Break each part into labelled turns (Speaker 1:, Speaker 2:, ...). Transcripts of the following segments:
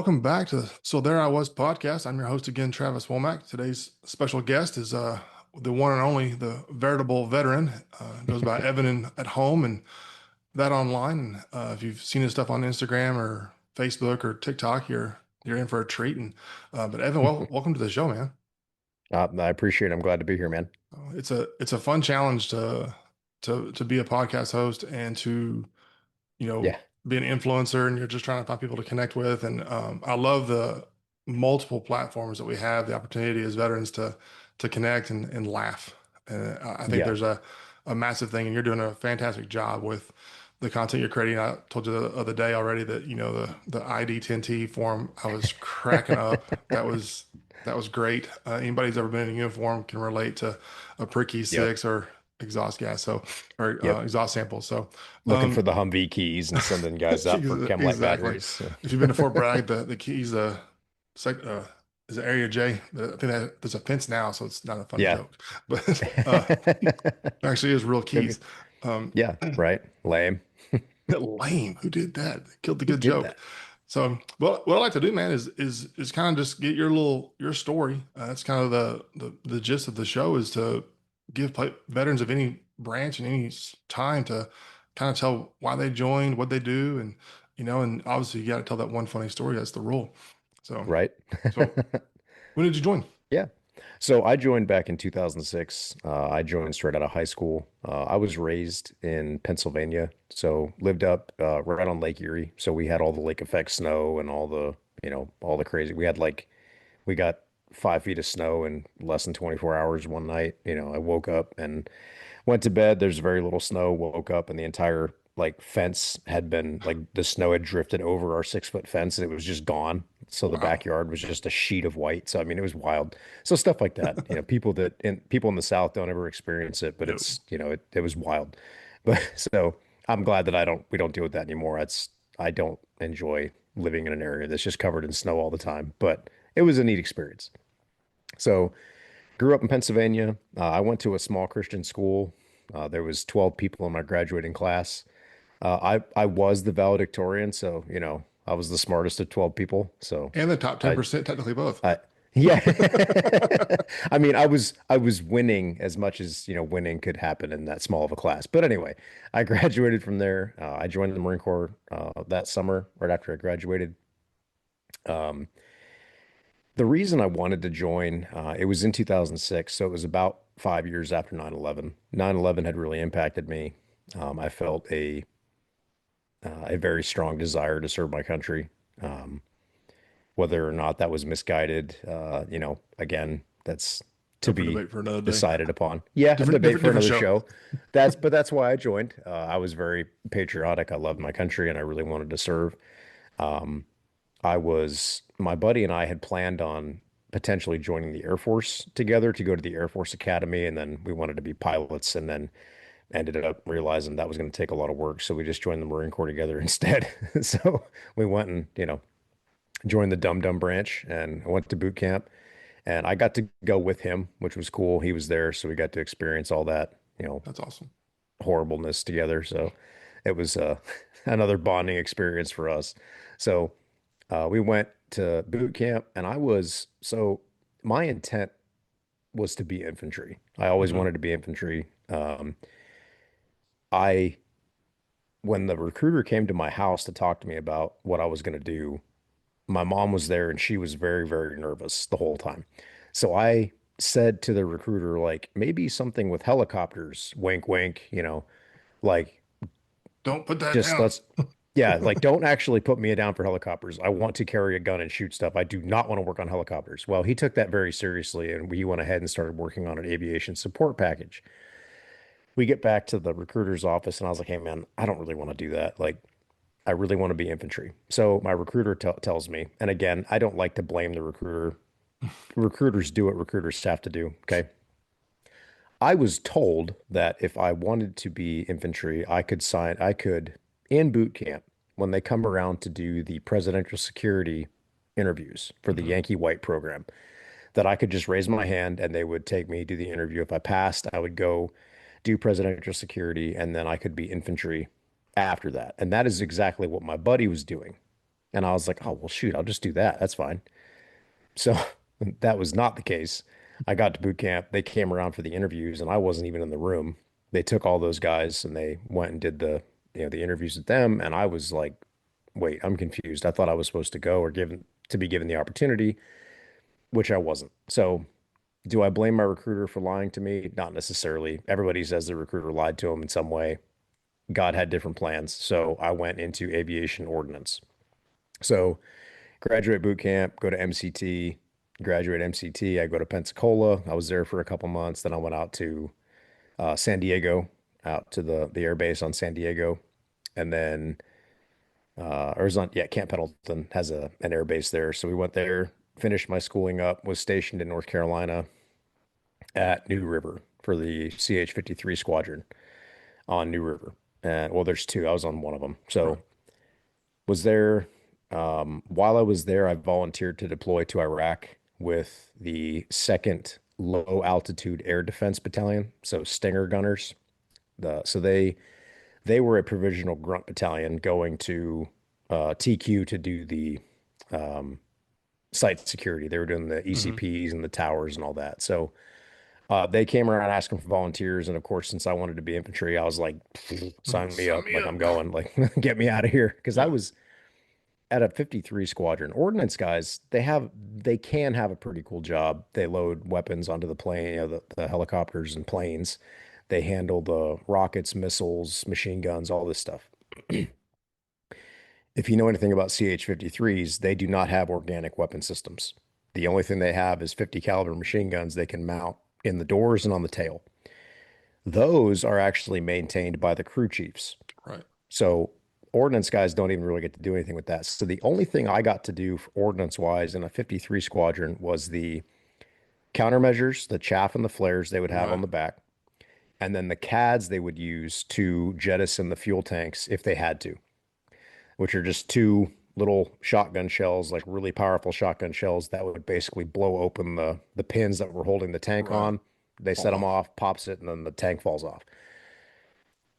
Speaker 1: welcome back to So There I Was podcast. I'm your host again, Travis Womack. Today's special guest is the one and only, the Veritable Veteran. Goes by Evan at home and that online. And if you've seen his stuff on Instagram or Facebook or TikTok, you're in for a treat. But Evan, welcome to the show, man.
Speaker 2: I appreciate it. I'm glad to be here, man.
Speaker 1: It's a fun challenge to be a podcast host and to
Speaker 2: Yeah.
Speaker 1: be an influencer, and you're just trying to find people to connect with. And I love the multiple platforms that we have, the opportunity as veterans to connect and laugh. And I think
Speaker 2: Yeah.
Speaker 1: there's a massive thing, and you're doing a fantastic job with the content you're creating. I told you the other day already that, the ID 10T forum, I was cracking up. That was great. Anybody's ever been in a uniform can relate to a pricky
Speaker 2: Yep.
Speaker 1: six or exhaust gas, so or
Speaker 2: Yep.
Speaker 1: exhaust sample. So
Speaker 2: Looking for the Humvee keys and sending guys out for chem light
Speaker 1: exactly.
Speaker 2: batteries. So,
Speaker 1: If you've been to Fort Bragg, the keys, sec, is it Area J? I think that there's a fence now, so it's not a funny
Speaker 2: yeah.
Speaker 1: joke, but actually is real
Speaker 2: Maybe.
Speaker 1: keys. Um,
Speaker 2: Yeah. Right. Lame.
Speaker 1: lame. Who did that? They killed the
Speaker 2: Who
Speaker 1: good
Speaker 2: did
Speaker 1: joke.
Speaker 2: that?
Speaker 1: So, well, what I like to do, man, is kind of just get your story. That's kind of the gist of the show, is to give veterans of any branch and any time to kind of tell why they joined, what they do, and and obviously you got to tell that one funny story. That's the rule. So,
Speaker 2: Right.
Speaker 1: so when did you join?
Speaker 2: Yeah. So I joined back in 2006. I joined straight out of high school. I was raised in Pennsylvania, so lived up right on Lake Erie. So we had all the lake effect snow and all the crazy. We got 5 feet of snow in less than 24 hours one night. I woke up and went to bed. There's very little snow. Woke up and the entire like fence had been like the snow had drifted over our 6 foot fence and it was just gone. So the
Speaker 1: Wow.
Speaker 2: backyard was just a sheet of white. So I mean, it was wild. So stuff like that. People in the South don't ever experience it, but
Speaker 1: No.
Speaker 2: it was wild. But so I'm glad that we don't deal with that anymore. I don't enjoy living in an area that's just covered in snow all the time, but it was a neat experience. So grew up in Pennsylvania. I went to a small Christian school. There was 12 people in my graduating class. I was the valedictorian, so I was the smartest of 12 people. So
Speaker 1: And the top
Speaker 2: I
Speaker 1: 10%, technically both.
Speaker 2: I yeah. I mean, I was winning as much as, winning could happen in that small of a class. But anyway, I graduated from there. I joined the Marine Corps that summer, right after I graduated. Um, the reason I wanted to join, it was in 2006, so it was about 5 years after 9/11. 9/11 had really impacted me. I felt a very strong desire to serve my country. Um, Whether or not that was misguided, again, that's to
Speaker 1: Up for
Speaker 2: be
Speaker 1: debate for another day.
Speaker 2: decided upon. Yeah, a
Speaker 1: Different,
Speaker 2: debate
Speaker 1: different,
Speaker 2: for
Speaker 1: different
Speaker 2: another
Speaker 1: show.
Speaker 2: show. But that's why I joined. I was very patriotic. I loved my country and I really wanted to serve. Um, my buddy and I had planned on potentially joining the Air Force together to go to the Air Force Academy, and then we wanted to be pilots, and then ended up realizing that was going to take a lot of work. So we just joined the Marine Corps together instead. So we went and, joined the Dum Dum branch and I went to boot camp and I got to go with him, which was cool. He was there, so we got to experience all that,
Speaker 1: That's awesome.
Speaker 2: horribleness together. So it was another bonding experience for us. So we went to boot camp, and my intent was to be infantry. I always
Speaker 1: Hmm.
Speaker 2: wanted to be infantry. I When the recruiter came to my house to talk to me about what I was going to do, my mom was there and she was very, very nervous the whole time. So I said to the recruiter, like, maybe something with helicopters, wink, wink, like
Speaker 1: Don't put that
Speaker 2: just
Speaker 1: down.
Speaker 2: let's, yeah, like don't actually put me down for helicopters. I want to carry a gun and shoot stuff. I do not want to work on helicopters. Well, he took that very seriously and we went ahead and started working on an aviation support package. We get back to the recruiter's office and I was like, hey, man, I don't really want to do that. Like, I really want to be infantry. So my recruiter tells me, and again, I don't like to blame the recruiter. Recruiters do what recruiters have to do. Okay. I was told that if I wanted to be infantry, I could in boot camp when they come around to do the presidential security interviews for the
Speaker 1: Hmm.
Speaker 2: Yankee White program, that I could just raise my hand and they would take me to the interview. If I passed, I would go do presidential security and then I could be infantry after that. And that is exactly what my buddy was doing. And I was like, oh, well, shoot, I'll just do that. That's fine. So that was not the case. I got to boot camp. They came around for the interviews and I wasn't even in the room. They took all those guys and they went and did the interviews with them. And I was like, wait, I'm confused. I thought I was supposed to go or given to be given the opportunity, which I wasn't. So do I blame my recruiter for lying to me? Not necessarily. Everybody says the recruiter lied to him in some way. God had different plans. So I went into aviation ordnance. So graduate boot camp, go to MCT, graduate MCT. I go to Pensacola. I was there for a couple months. Then I went out to San Diego, out to the air base on San Diego. And then Arizona, yeah, Camp Pendleton has an air base there. So we went there, finished my schooling up, was stationed in North Carolina at New River for the CH-53 squadron on New River. And well, there's two. I was on one of them.
Speaker 1: Right.
Speaker 2: So was there while I was there, I volunteered to deploy to Iraq with the 2nd Low Altitude Air Defense Battalion, so Stinger gunners. They were a provisional grunt battalion going to TQ to do the um, site security. They were doing the
Speaker 1: Hmm.
Speaker 2: ECPs and the towers and all that. So they came around asking for volunteers, and of course, since I wanted to be infantry, I was like, "Sign me
Speaker 1: Sign
Speaker 2: up!
Speaker 1: me
Speaker 2: Like
Speaker 1: up.
Speaker 2: I'm going! Like get me out of here!" Because I
Speaker 1: Yeah.
Speaker 2: was at a 53 squadron. Ordnance guys, they can have a pretty cool job. They load weapons onto the plane, the helicopters and planes. They handle the rockets, missiles, machine guns, all this stuff. If you know anything about CH-53s, they do not have organic weapon systems. The only thing they have is 50 caliber machine guns they can mount in the doors and on the tail. Those are actually maintained by the crew chiefs.
Speaker 1: Right.
Speaker 2: So ordnance guys don't even really get to do anything with that. So the only thing I got to do ordnance wise in a 53 squadron was the countermeasures, the chaff and the flares they would have on
Speaker 1: Right.
Speaker 2: the back, and then the CADs they would use to jettison the fuel tanks if they had to, which are just two little shotgun shells, like really powerful shotgun shells that would basically blow open the pins that were holding the tank
Speaker 1: Right.
Speaker 2: on. They set
Speaker 1: Fall
Speaker 2: them
Speaker 1: off.
Speaker 2: off, pops it, and then the tank falls off.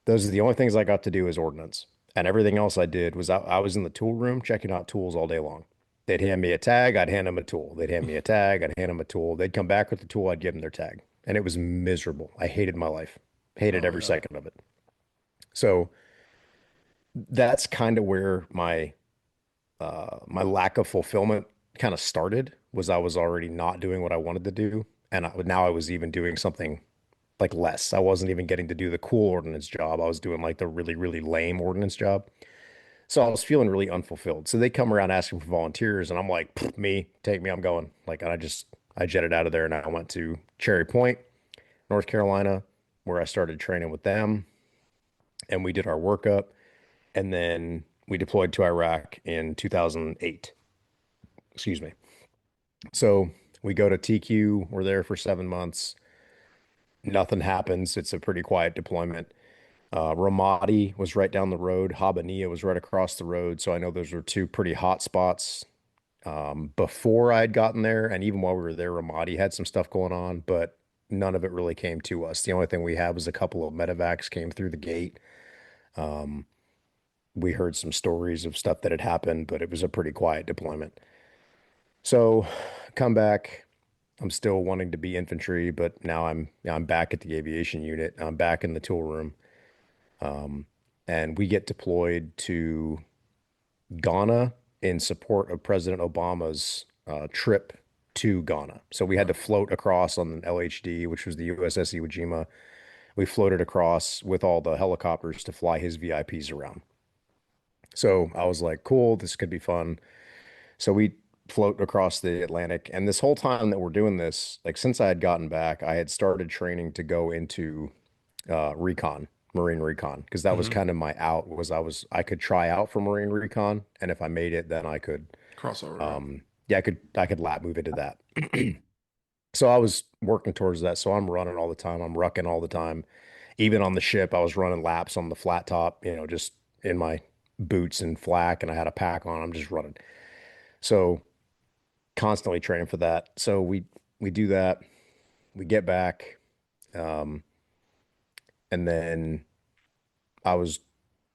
Speaker 2: Those are the only things I got to do as ordnance. And everything else I did was I was in the tool room checking out tools all day long. They'd hand me a tag, I'd hand them a tool. They'd hand me a tag, I'd hand them a tool. They'd come back with the tool, I'd give them their tag. And it was miserable. I hated my life, hated
Speaker 1: Oh
Speaker 2: every
Speaker 1: yeah.
Speaker 2: second of it. So that's kind of where my lack of fulfillment kind of started was I was already not doing what I wanted to do. And now I was even doing something like less. I wasn't even getting to do the cool ordnance job. I was doing like the really, really lame ordnance job. So I was feeling really unfulfilled. So they come around asking for volunteers, and I'm like, "Pff, me, take me, I'm going." Like, and I jetted out of there and I went to Cherry Point, North Carolina, where I started training with them, and we did our workup, and then we deployed to Iraq in 2008. Excuse me. So we go to TQ. We're there for 7 months. Nothing happens. It's a pretty quiet deployment. Ramadi was right down the road. Habaniya was right across the road. So I know those were two pretty hot spots before I'd gotten there. And even while we were there, Ramadi had some stuff going on, but none of it really came to us. The only thing we had was a couple of medevacs came through the gate. Um, we heard some stories of stuff that had happened, but it was a pretty quiet deployment. So come back. I'm still wanting to be infantry, but now I'm back at the aviation unit. I'm back in the tool room. Um, and we get deployed to Ghana in support of President Obama's trip to Ghana. So we had to
Speaker 1: Right.
Speaker 2: float across on an LHD, which was the USS Iwo Jima. We floated across with all the helicopters to fly his VIPs around. So I was like, cool, this could be fun. So we float across the Atlantic. And this whole time that we're doing this, like since I had gotten back, I had started training to go into recon, Marine recon, because that was
Speaker 1: Hmm.
Speaker 2: kind of my out was I could try out for Marine recon, and if I made it, then I could
Speaker 1: Crossover. Right.
Speaker 2: yeah, I could lap move into that. So I was working towards that. So I'm running all the time. I'm rucking all the time. Even on the ship, I was running laps on the flat top, just in my boots and flak, and I had a pack on. I'm just running. So constantly training for that. So we do that. We get back, um, and then I was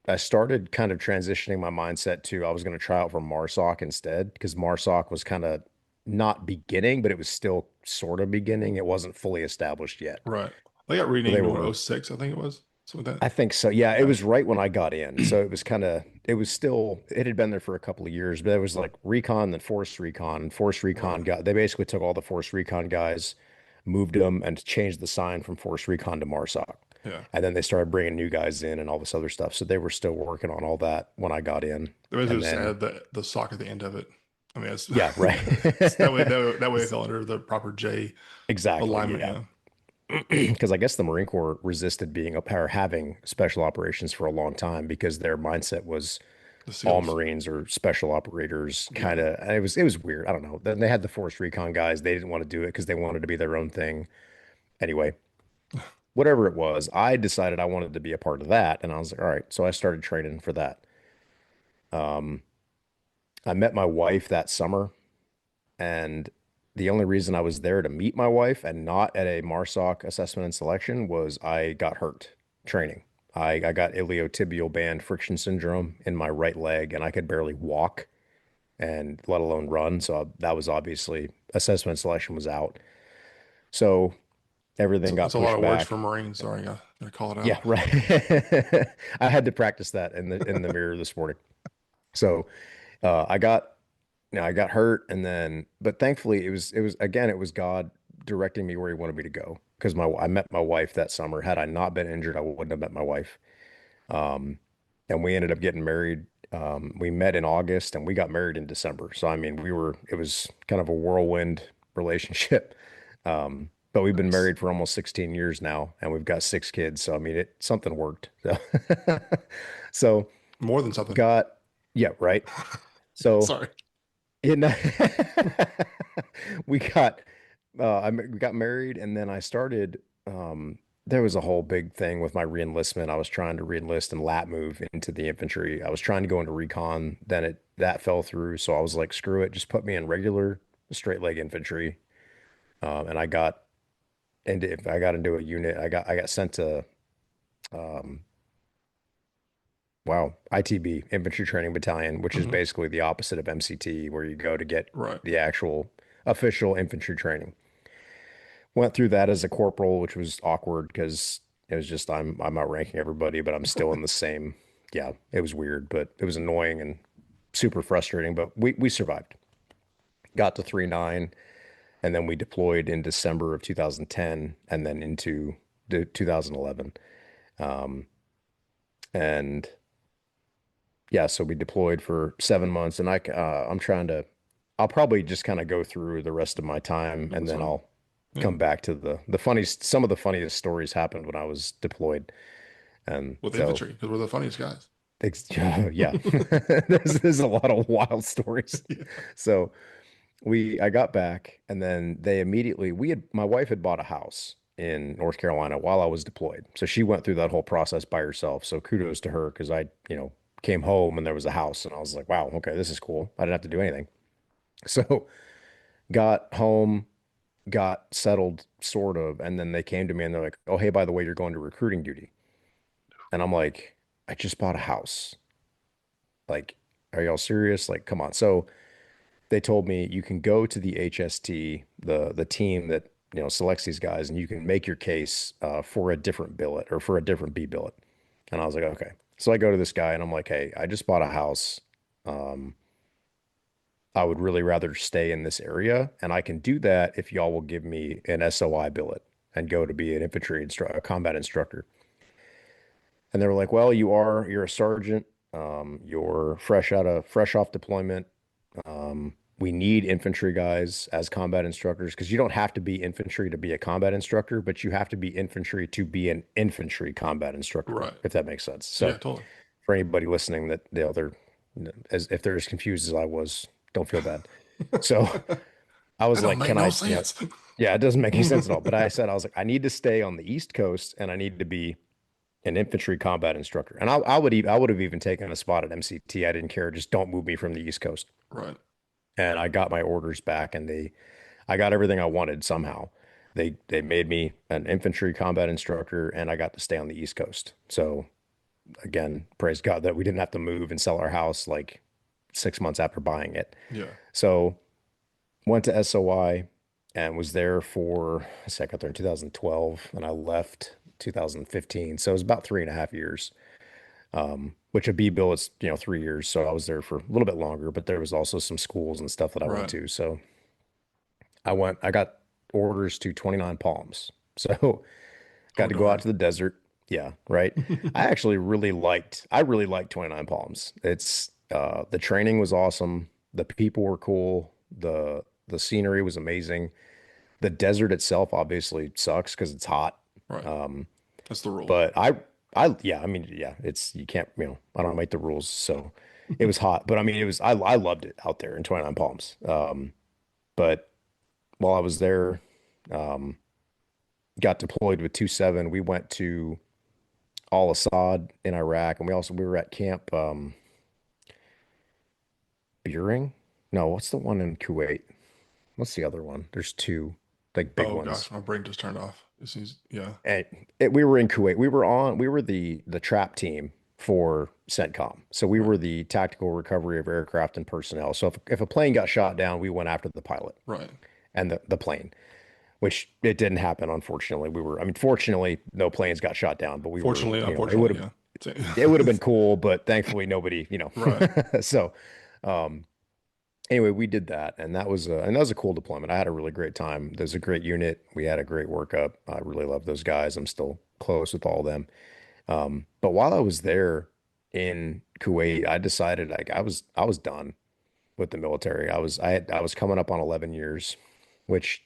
Speaker 2: I started kind of transitioning my mindset to I was going to try out for MARSOC instead because MARSOC was kind of not beginning, but it was still sort of beginning. It wasn't fully established yet.
Speaker 1: Right. They got
Speaker 2: So they
Speaker 1: renamed in what,
Speaker 2: were,
Speaker 1: '06, I think it was. Something like
Speaker 2: I think so. Yeah, it
Speaker 1: that.
Speaker 2: was right when I got in. So it was kind of, it was still, it had been there for a couple of years, but it was like recon, then force recon. And force recon
Speaker 1: Right.
Speaker 2: got, they basically took all the force recon guys, moved them, and changed the sign from force recon to MARSOC.
Speaker 1: Yeah.
Speaker 2: And then they started bringing new guys in and all this other stuff. So they were still working on all that when I got in.
Speaker 1: They basically
Speaker 2: And
Speaker 1: just
Speaker 2: then,
Speaker 1: add the sock at the end of it. I mean, it's,
Speaker 2: yeah, right.
Speaker 1: it's that way it fell under the proper J
Speaker 2: Exactly.
Speaker 1: alignment.
Speaker 2: Yeah.
Speaker 1: Yeah.
Speaker 2: Because I guess the Marine Corps resisted being a or having special operations for a long time because their mindset was
Speaker 1: The
Speaker 2: all
Speaker 1: SEALs.
Speaker 2: Marines or special operators kind
Speaker 1: Yeah.
Speaker 2: of. It was weird. I don't know. Then they had the Force Recon guys. They didn't want to do it because they wanted to be their own thing. Anyway, whatever it was, I decided I wanted to be a part of that, and I was like, all right. So I started training for that. Um, I met my wife that summer, and the only reason I was there to meet my wife and not at a MARSOC assessment and selection was I got hurt training. I got iliotibial band friction syndrome in my right leg, and I could barely walk and let alone run. So that was obviously assessment selection was out. So everything
Speaker 1: It's
Speaker 2: got
Speaker 1: a lot
Speaker 2: pushed
Speaker 1: of words for
Speaker 2: back.
Speaker 1: Marines. Sorry, I gotta call it
Speaker 2: Yeah,
Speaker 1: out.
Speaker 2: right. I had to practice that in the mirror this morning. So I got I got hurt and then but thankfully it was again it was God directing me where he wanted me to go because my I met my wife that summer. Had I not been injured, I wouldn't have met my wife. Um, and we ended up getting married. We met in August and we got married in December. So I mean, it was kind of a whirlwind relationship. But we've been
Speaker 1: Nice.
Speaker 2: married for almost 16 years now and we've got 6 kids. So I mean, it something worked. So, so
Speaker 1: More than something.
Speaker 2: got yeah, right. So
Speaker 1: Sorry.
Speaker 2: in we got married and then I started there was a whole big thing with my reenlistment. I was trying to reenlist and lat move into the infantry. I was trying to go into recon, then it that fell through. So I was like, screw it, just put me in regular straight leg infantry. And I got into a unit. I got sent to um wow, ITB, Infantry Training Battalion, which is
Speaker 1: Hmm.
Speaker 2: basically the opposite of MCT, where you go to get
Speaker 1: Right.
Speaker 2: the actual official infantry training. Went through that as a corporal, which was awkward because it was just I'm outranking everybody, but I'm still in the same. Yeah, it was weird, but it was annoying and super frustrating. But we survived. Got to 3-9, and then we deployed in December of 2010, and then into 2011. Um, and yeah, so we deployed for 7 months, and I'm trying to. I'll probably just kind of go through the rest of my time,
Speaker 1: Yeah,
Speaker 2: and
Speaker 1: that's
Speaker 2: then
Speaker 1: fine.
Speaker 2: I'll
Speaker 1: Yeah.
Speaker 2: come back to the funniest. Some of the funniest stories happened when I was deployed, and
Speaker 1: With
Speaker 2: so
Speaker 1: infantry, because we're the funniest guys.
Speaker 2: yeah, there's a lot of wild stories.
Speaker 1: Yeah.
Speaker 2: So I got back, and then they immediately we had my wife had bought a house in North Carolina while I was deployed, so she went through that whole process by herself. So kudos to her because I came home and there was a house, and I was like, wow, okay, this is cool. I didn't have to do anything. So got home, got settled sort of, and then they came to me and they're like, "Oh, hey, by the way, you're going to recruiting duty." And I'm like, "I just bought a house. Like, are y'all serious? Like, come on." So they told me you can go to the HST, the team that selects these guys, and you can make your case for a different billet or for a different B billet. And I was like, okay. So I go to this guy and I'm like, hey, I just bought a house. Um, I would really rather stay in this area, and I can do that if y'all will give me an SOI billet and go to be an a combat instructor. And they were like, "Well, you're a sergeant. You're fresh off deployment. We need infantry guys as combat instructors because you don't have to be infantry to be a combat instructor, but you have to be infantry to be an infantry combat instructor,
Speaker 1: Right.
Speaker 2: if that makes sense."
Speaker 1: Yeah,
Speaker 2: So
Speaker 1: totally.
Speaker 2: for anybody listening that they're as if they're as confused as I was, don't feel bad. So I
Speaker 1: That
Speaker 2: was
Speaker 1: don't
Speaker 2: like,
Speaker 1: make
Speaker 2: can
Speaker 1: no
Speaker 2: I,
Speaker 1: sense.
Speaker 2: yeah, it doesn't make any sense at all. But I was like, I need to stay on the East Coast and I need to be an infantry combat instructor. And I would have even taken a spot at MCT. I didn't care. Just don't move me from the East Coast.
Speaker 1: Right.
Speaker 2: And I got my orders back and I got everything I wanted somehow. They made me an infantry combat instructor and I got to stay on the East Coast. So again, praise God that we didn't have to move and sell our house like 6 months after buying it.
Speaker 1: Yeah.
Speaker 2: So went to SOI and was there for I got there in 2012 and I left 2015. So it was about 3.5 years. Which a B bill is, 3 years. So I was there for a little bit longer, but there was also some schools and stuff that I went
Speaker 1: Right.
Speaker 2: to. So I got orders to 29 Palms. So
Speaker 1: Oh
Speaker 2: got to go out
Speaker 1: darn.
Speaker 2: to the desert. Yeah, right. I really liked 29 Palms. It's the training was awesome. The people were cool. The scenery was amazing. The desert itself obviously sucks because it's hot.
Speaker 1: Right. That's the rule.
Speaker 2: But yeah, I mean, yeah, it's you can't, I don't make the rules. So it was hot, but I mean, I loved it out there in 29 Palms. But while I was there, um, got deployed with 2-7. We went to Al Assad in Iraq, and we were at Camp Buring. No, what's the one in Kuwait? What's the other one? There's two like big
Speaker 1: Oh gosh,
Speaker 2: ones.
Speaker 1: my brain just turned off. It seems, yeah.
Speaker 2: And we were in Kuwait. We were the trap team for CENTCOM. So we
Speaker 1: Right.
Speaker 2: were the tactical recovery of aircraft and personnel. So if a plane got shot down, we went after the pilot
Speaker 1: Right.
Speaker 2: and the plane, which it didn't happen, unfortunately. I mean, fortunately, no planes got shot down, but we were,
Speaker 1: Fortunately,
Speaker 2: would
Speaker 1: unfortunately,
Speaker 2: have,
Speaker 1: yeah.
Speaker 2: it would have been cool, but thankfully nobody.
Speaker 1: Right.
Speaker 2: So, um, anyway, we did that, and that was a cool deployment. I had a really great time. There's a great unit. We had a great workup. I really love those guys. I'm still close with all of them. But while I was there in Kuwait, I decided like I was done with the military. I was coming up on 11 years, which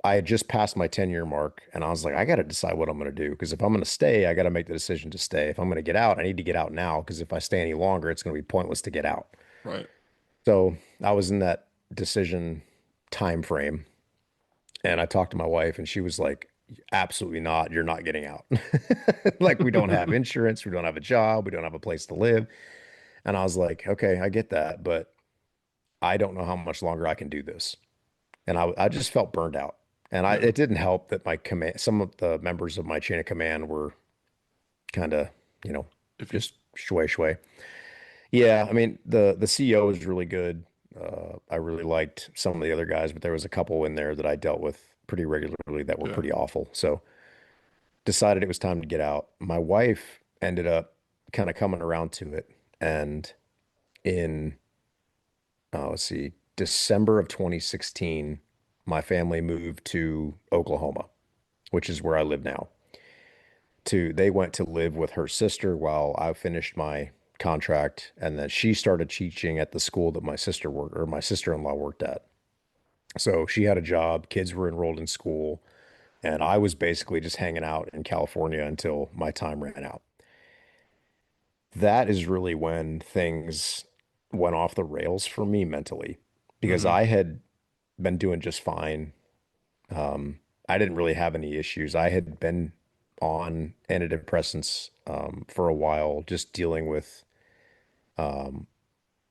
Speaker 2: I had just passed my 10-year mark, and I was like, I got to decide what I'm going to do because if I'm going to stay, I got to make the decision to stay. If I'm going to get out, I need to get out now because if I stay any longer, it's going to be pointless to get out.
Speaker 1: Right.
Speaker 2: So I was in that decision time frame, and I talked to my wife, and she was like, "Absolutely not. You're not getting out. Like we don't have insurance, we don't have a job, we don't have a place to live." And I was like, "Okay, I get that, but I don't know how much longer I can do this." And I just felt burned out. And
Speaker 1: Yeah.
Speaker 2: it didn't help that my command, some of the members of my chain of command were kind of, you know,
Speaker 1: Iffy.
Speaker 2: just shway shway. Yeah, I mean the CEO was really good. I really liked some of the other guys, but there was a couple in there that I dealt with pretty regularly that were
Speaker 1: Yeah.
Speaker 2: pretty awful. So decided it was time to get out. My wife ended up kind of coming around to it, and in let's see, December of 2016, my family moved to Oklahoma, which is where I live now. They went to live with her sister while I finished my contract, and then she started teaching at the school that my sister-in-law worked at. So she had a job, kids were enrolled in school, and I was basically just hanging out in California until my time ran out. That is really when things went off the rails for me mentally because
Speaker 1: Hmm.
Speaker 2: I had been doing just fine. I didn't really have any issues. I had been on antidepressants for a while, just dealing with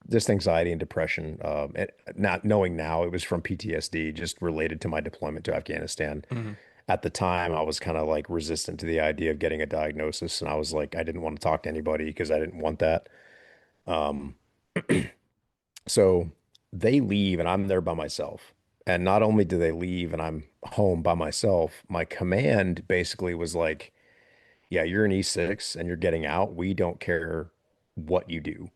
Speaker 2: just anxiety and depression. Not knowing now it was from PTSD, just related to my deployment to Afghanistan.
Speaker 1: Hmm.
Speaker 2: At the time, I was kind of like resistant to the idea of getting a diagnosis, and I was like, I didn't want to talk to anybody because I didn't want that. So they leave, and I'm there by myself. And not only do they leave, and I'm home by myself, my command basically was like, yeah, you're an E6 and you're getting out. We don't care what you do.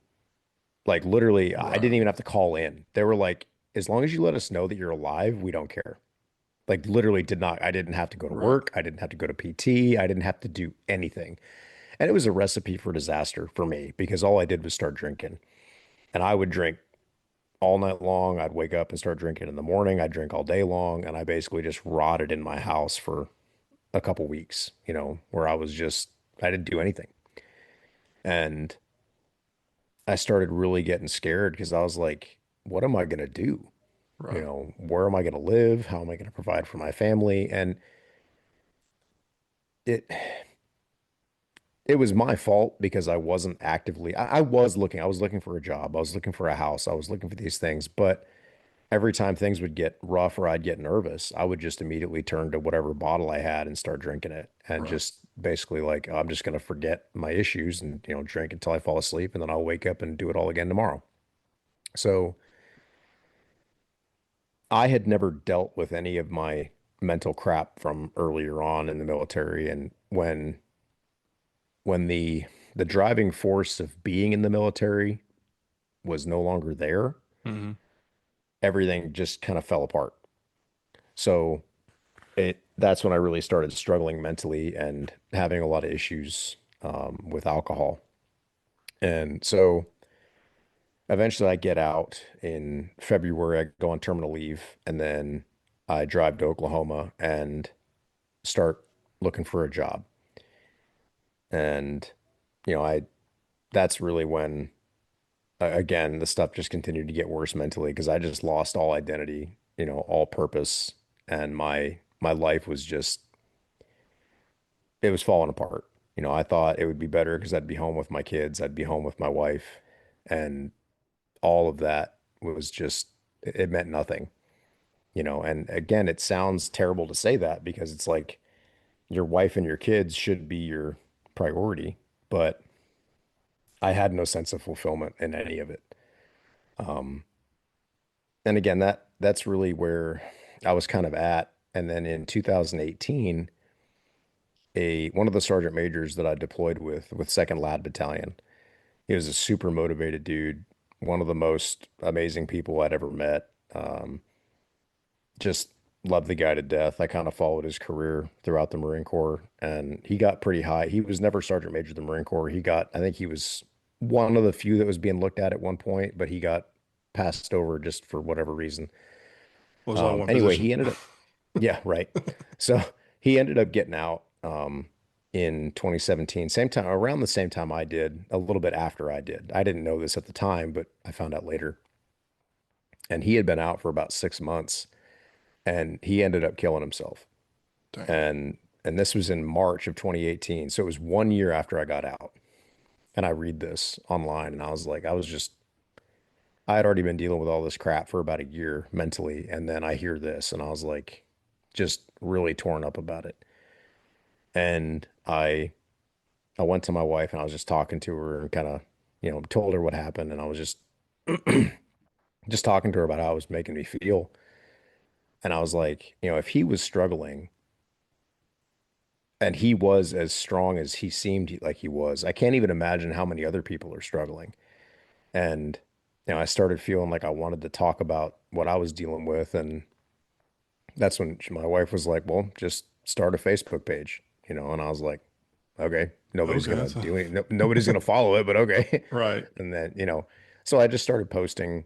Speaker 2: Like literally, I didn't
Speaker 1: Right.
Speaker 2: even have to call in. They were like, as long as you let us know that you're alive, we don't care. Like literally I didn't have to go to
Speaker 1: Right.
Speaker 2: work. I didn't have to go to PT. I didn't have to do anything. And it was a recipe for disaster for me because all I did was start drinking. And I would drink all night long. I'd wake up and start drinking in the morning. I'd drink all day long. And I basically just rotted in my house for a couple weeks, where I didn't do anything. And I started really getting scared because I was like, what am I going to do?
Speaker 1: Right.
Speaker 2: Where am I going to live? How am I going to provide for my family? And it it was my fault because I wasn't actively I was looking for a job. I was looking for a house. I was looking for these things, but every time things would get rough or I'd get nervous, I would just immediately turn to whatever bottle I had and start drinking it and
Speaker 1: Right.
Speaker 2: just basically like, I'm just going to forget my issues and, drink until I fall asleep and then I'll wake up and do it all again tomorrow. So I had never dealt with any of my mental crap from earlier on in the military. And when the driving force of being in the military was no longer there,
Speaker 1: Hmm.
Speaker 2: everything just kind of fell apart. So that's when I really started struggling mentally and having a lot of issues with alcohol. And so eventually I get out in February, I go on terminal leave, and then I drive to Oklahoma and start looking for a job. And, I that's really when again the stuff just continued to get worse mentally because I just lost all identity, all purpose, and my life was just it was falling apart. I thought it would be better because I'd be home with my kids, I'd be home with my wife, and all of that was just it meant nothing, And again, it sounds terrible to say that because it's like your wife and your kids should be your priority, but I had no sense of fulfillment in any of it. Um, and again, that's really where I was kind of at. And then in 2018, a one of the sergeant majors that I deployed with Second Lad Battalion, he was a super motivated dude, one of the most amazing people I'd ever met. Just loved the guy to death. I kind of followed his career throughout the Marine Corps, and he got pretty high. He was never sergeant major of the Marine Corps. I think he was one of the few that was being looked at one point, but he got passed over just for whatever reason.
Speaker 1: Was only one
Speaker 2: Anyway,
Speaker 1: position.
Speaker 2: he ended up, yeah, right. So he ended up getting out in 2017, same time, around the same time I did, a little bit after I did. I didn't know this at the time, but I found out later. And he had been out for about 6 months, and he ended up killing himself.
Speaker 1: Dang.
Speaker 2: And this was in March of 2018. So it was 1 year after I got out. And I read this online, and I was like, I had already been dealing with all this crap for about a year mentally. And then I hear this, and I was like, just really torn up about it. And I went to my wife and I was just talking to her and kind of, told her what happened. And I was just talking to her about how it was making me feel. And I was like, if he was struggling and he was as strong as he seemed like he was, I can't even imagine how many other people are struggling. And, I started feeling like I wanted to talk about what I was dealing with. And that's when my wife was like, well, just start a Facebook page, and I was like, okay, nobody's
Speaker 1: Okay.
Speaker 2: gonna do it. No, nobody's gonna follow it, but okay.
Speaker 1: Right.
Speaker 2: And then, so I just started posting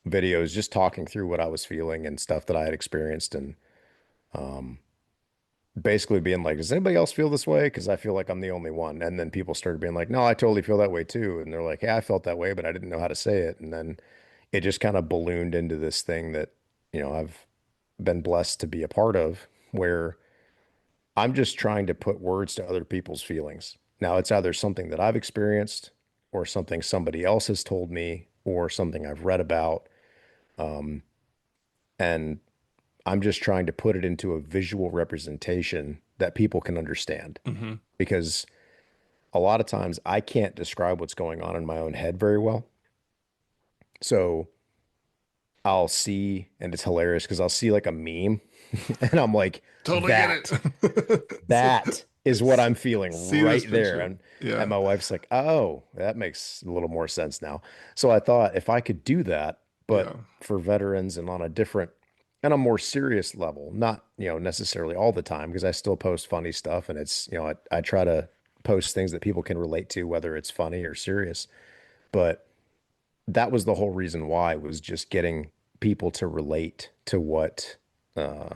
Speaker 2: videos, just talking through what I was feeling and stuff that I had experienced, and basically being like, does anybody else feel this way? Because I feel like I'm the only one. And then people started being like, no, I totally feel that way too. And they're like, yeah, I felt that way, but I didn't know how to say it. And then it just kind of ballooned into this thing that, I've been blessed to be a part of, where I'm just trying to put words to other people's feelings. Now, it's either something that I've experienced or something somebody else has told me or something I've read about. And I'm just trying to put it into a visual representation that people can understand,
Speaker 1: Hmm.
Speaker 2: because a lot of times I can't describe what's going on in my own head very well. So I'll see, and it's hilarious because I'll see like a meme and I'm like,
Speaker 1: Totally get
Speaker 2: that.
Speaker 1: it.
Speaker 2: That is what I'm feeling
Speaker 1: See this
Speaker 2: right there.
Speaker 1: picture.
Speaker 2: And
Speaker 1: Yeah.
Speaker 2: my wife's like, oh, that makes a little more sense now. So I thought if I could do that,
Speaker 1: Yeah.
Speaker 2: but for veterans and on a different and a more serious level, not, necessarily all the time, because I still post funny stuff and it's, I try to post things that people can relate to, whether it's funny or serious. But that was the whole reason why, was just getting people to relate to what uh,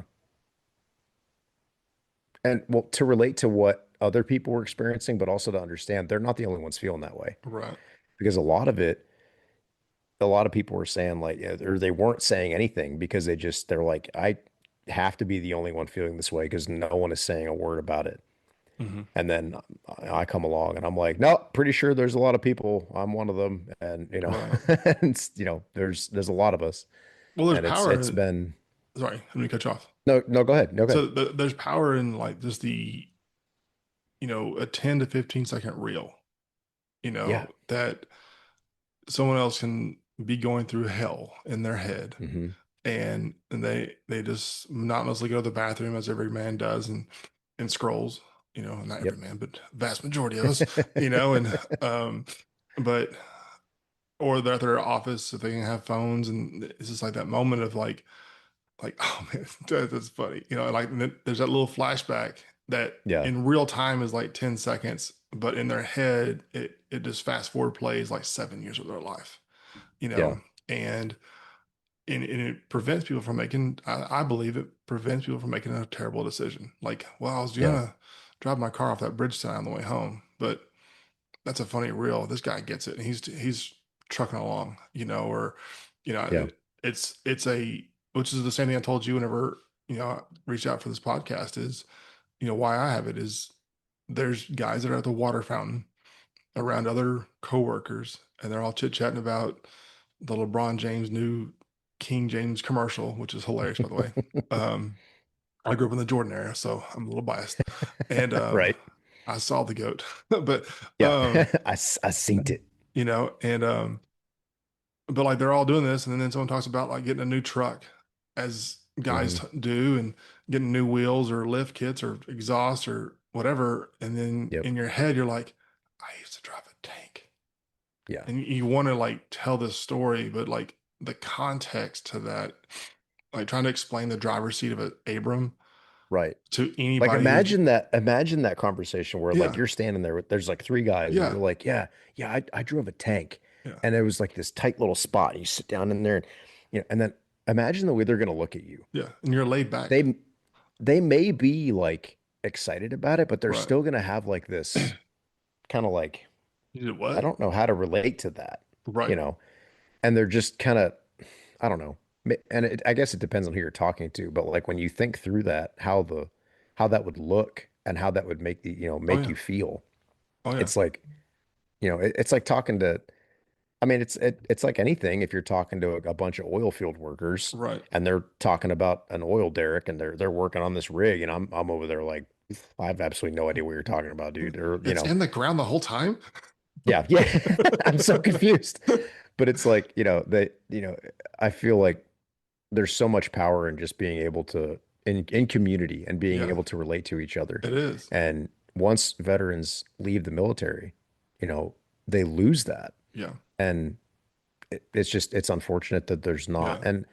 Speaker 2: and well, to relate to what other people were experiencing, but also to understand they're not the only ones feeling that way.
Speaker 1: Right.
Speaker 2: Because a lot of people were saying like, yeah, or they weren't saying anything because they're like, I have to be the only one feeling this way because no one is saying a word about it.
Speaker 1: Hmm.
Speaker 2: And then I come along and I'm like, no, pretty sure there's a lot of people. I'm one of them. And,
Speaker 1: Right.
Speaker 2: and, there's a lot of us.
Speaker 1: Well, there's
Speaker 2: And
Speaker 1: power
Speaker 2: it's
Speaker 1: in,
Speaker 2: been
Speaker 1: sorry, let me cut you off.
Speaker 2: no, go ahead. No, go ahead.
Speaker 1: So there's power in like just a 10 to 15 second reel,
Speaker 2: Yeah.
Speaker 1: that someone else can be going through hell in their head,
Speaker 2: Hmm.
Speaker 1: and they just monotonously go to the bathroom as every man does, and scrolls, not every
Speaker 2: Yep.
Speaker 1: man, but vast majority of us, and but or they're at their office if they can have phones, and it's just like that moment of like, oh man, that's funny, like there's that little flashback that
Speaker 2: Yeah.
Speaker 1: in real time is like 10 seconds, but in their head it just fast forward plays like 7 years of their life, you know,
Speaker 2: Yeah.
Speaker 1: and and it prevents people from making, I believe it prevents people from making a terrible decision. Like, well, I was
Speaker 2: Yeah.
Speaker 1: gonna drive my car off that bridge tonight on the way home, but that's a funny reel. This guy gets it, and he's trucking along, or
Speaker 2: Yeah.
Speaker 1: it's a which is the same thing I told you whenever I reached out for this podcast is why I have it is there's guys that are at the water fountain around other coworkers, and they're all chit chatting about the LeBron James new King James commercial, which is hilarious, by the way. Um, I grew up in the Jordan era, so I'm a little biased, and
Speaker 2: Right.
Speaker 1: I saw the goat, but
Speaker 2: Yeah.
Speaker 1: um,
Speaker 2: I synced it.
Speaker 1: and but like they're all doing this, and then someone talks about like getting a new truck, as guys
Speaker 2: Hmm.
Speaker 1: do, and getting new wheels or lift kits or exhaust or whatever, and then
Speaker 2: Yep.
Speaker 1: in your head you're like, I used to drive a tank,
Speaker 2: Yeah.
Speaker 1: and you want to like tell this story, but like the context to that, like trying to explain the driver's seat of an Abram
Speaker 2: Right.
Speaker 1: to
Speaker 2: Like
Speaker 1: anybody who's
Speaker 2: imagine that conversation where like
Speaker 1: yeah,
Speaker 2: you're standing there with there's like three guys and
Speaker 1: yeah,
Speaker 2: you're like, yeah, yeah, I drove a tank.
Speaker 1: yeah,
Speaker 2: And it was like this tight little spot. And you sit down in there and and then imagine the way they're gonna look at you.
Speaker 1: yeah, and you're laid back,
Speaker 2: They they may be like excited about it, but they're
Speaker 1: right?
Speaker 2: still gonna have like this kind of like,
Speaker 1: You did
Speaker 2: I
Speaker 1: what?
Speaker 2: don't know how to relate to that, you
Speaker 1: Right,
Speaker 2: know, and they're just kind of, I don't know. And I guess it depends on who you're talking to, but like when you think through that, how that would look and how that would make
Speaker 1: oh
Speaker 2: make
Speaker 1: yeah,
Speaker 2: you feel.
Speaker 1: oh yeah,
Speaker 2: It's like, it's like talking to, I mean, it's like anything. If you're talking to a bunch of oil field workers
Speaker 1: right.
Speaker 2: and they're talking about an oil derrick and they're working on this rig and I'm over there like, I have absolutely no idea what you're talking about, dude. Or,
Speaker 1: It's in the ground the whole time.
Speaker 2: yeah, yeah. I'm so confused. But it's like, I feel like there's so much power in just being able to in community and being
Speaker 1: Yeah,
Speaker 2: able to relate to each other.
Speaker 1: it is.
Speaker 2: And once veterans leave the military, they lose that.
Speaker 1: Yeah,
Speaker 2: And it's unfortunate that there's not.
Speaker 1: yeah.
Speaker 2: And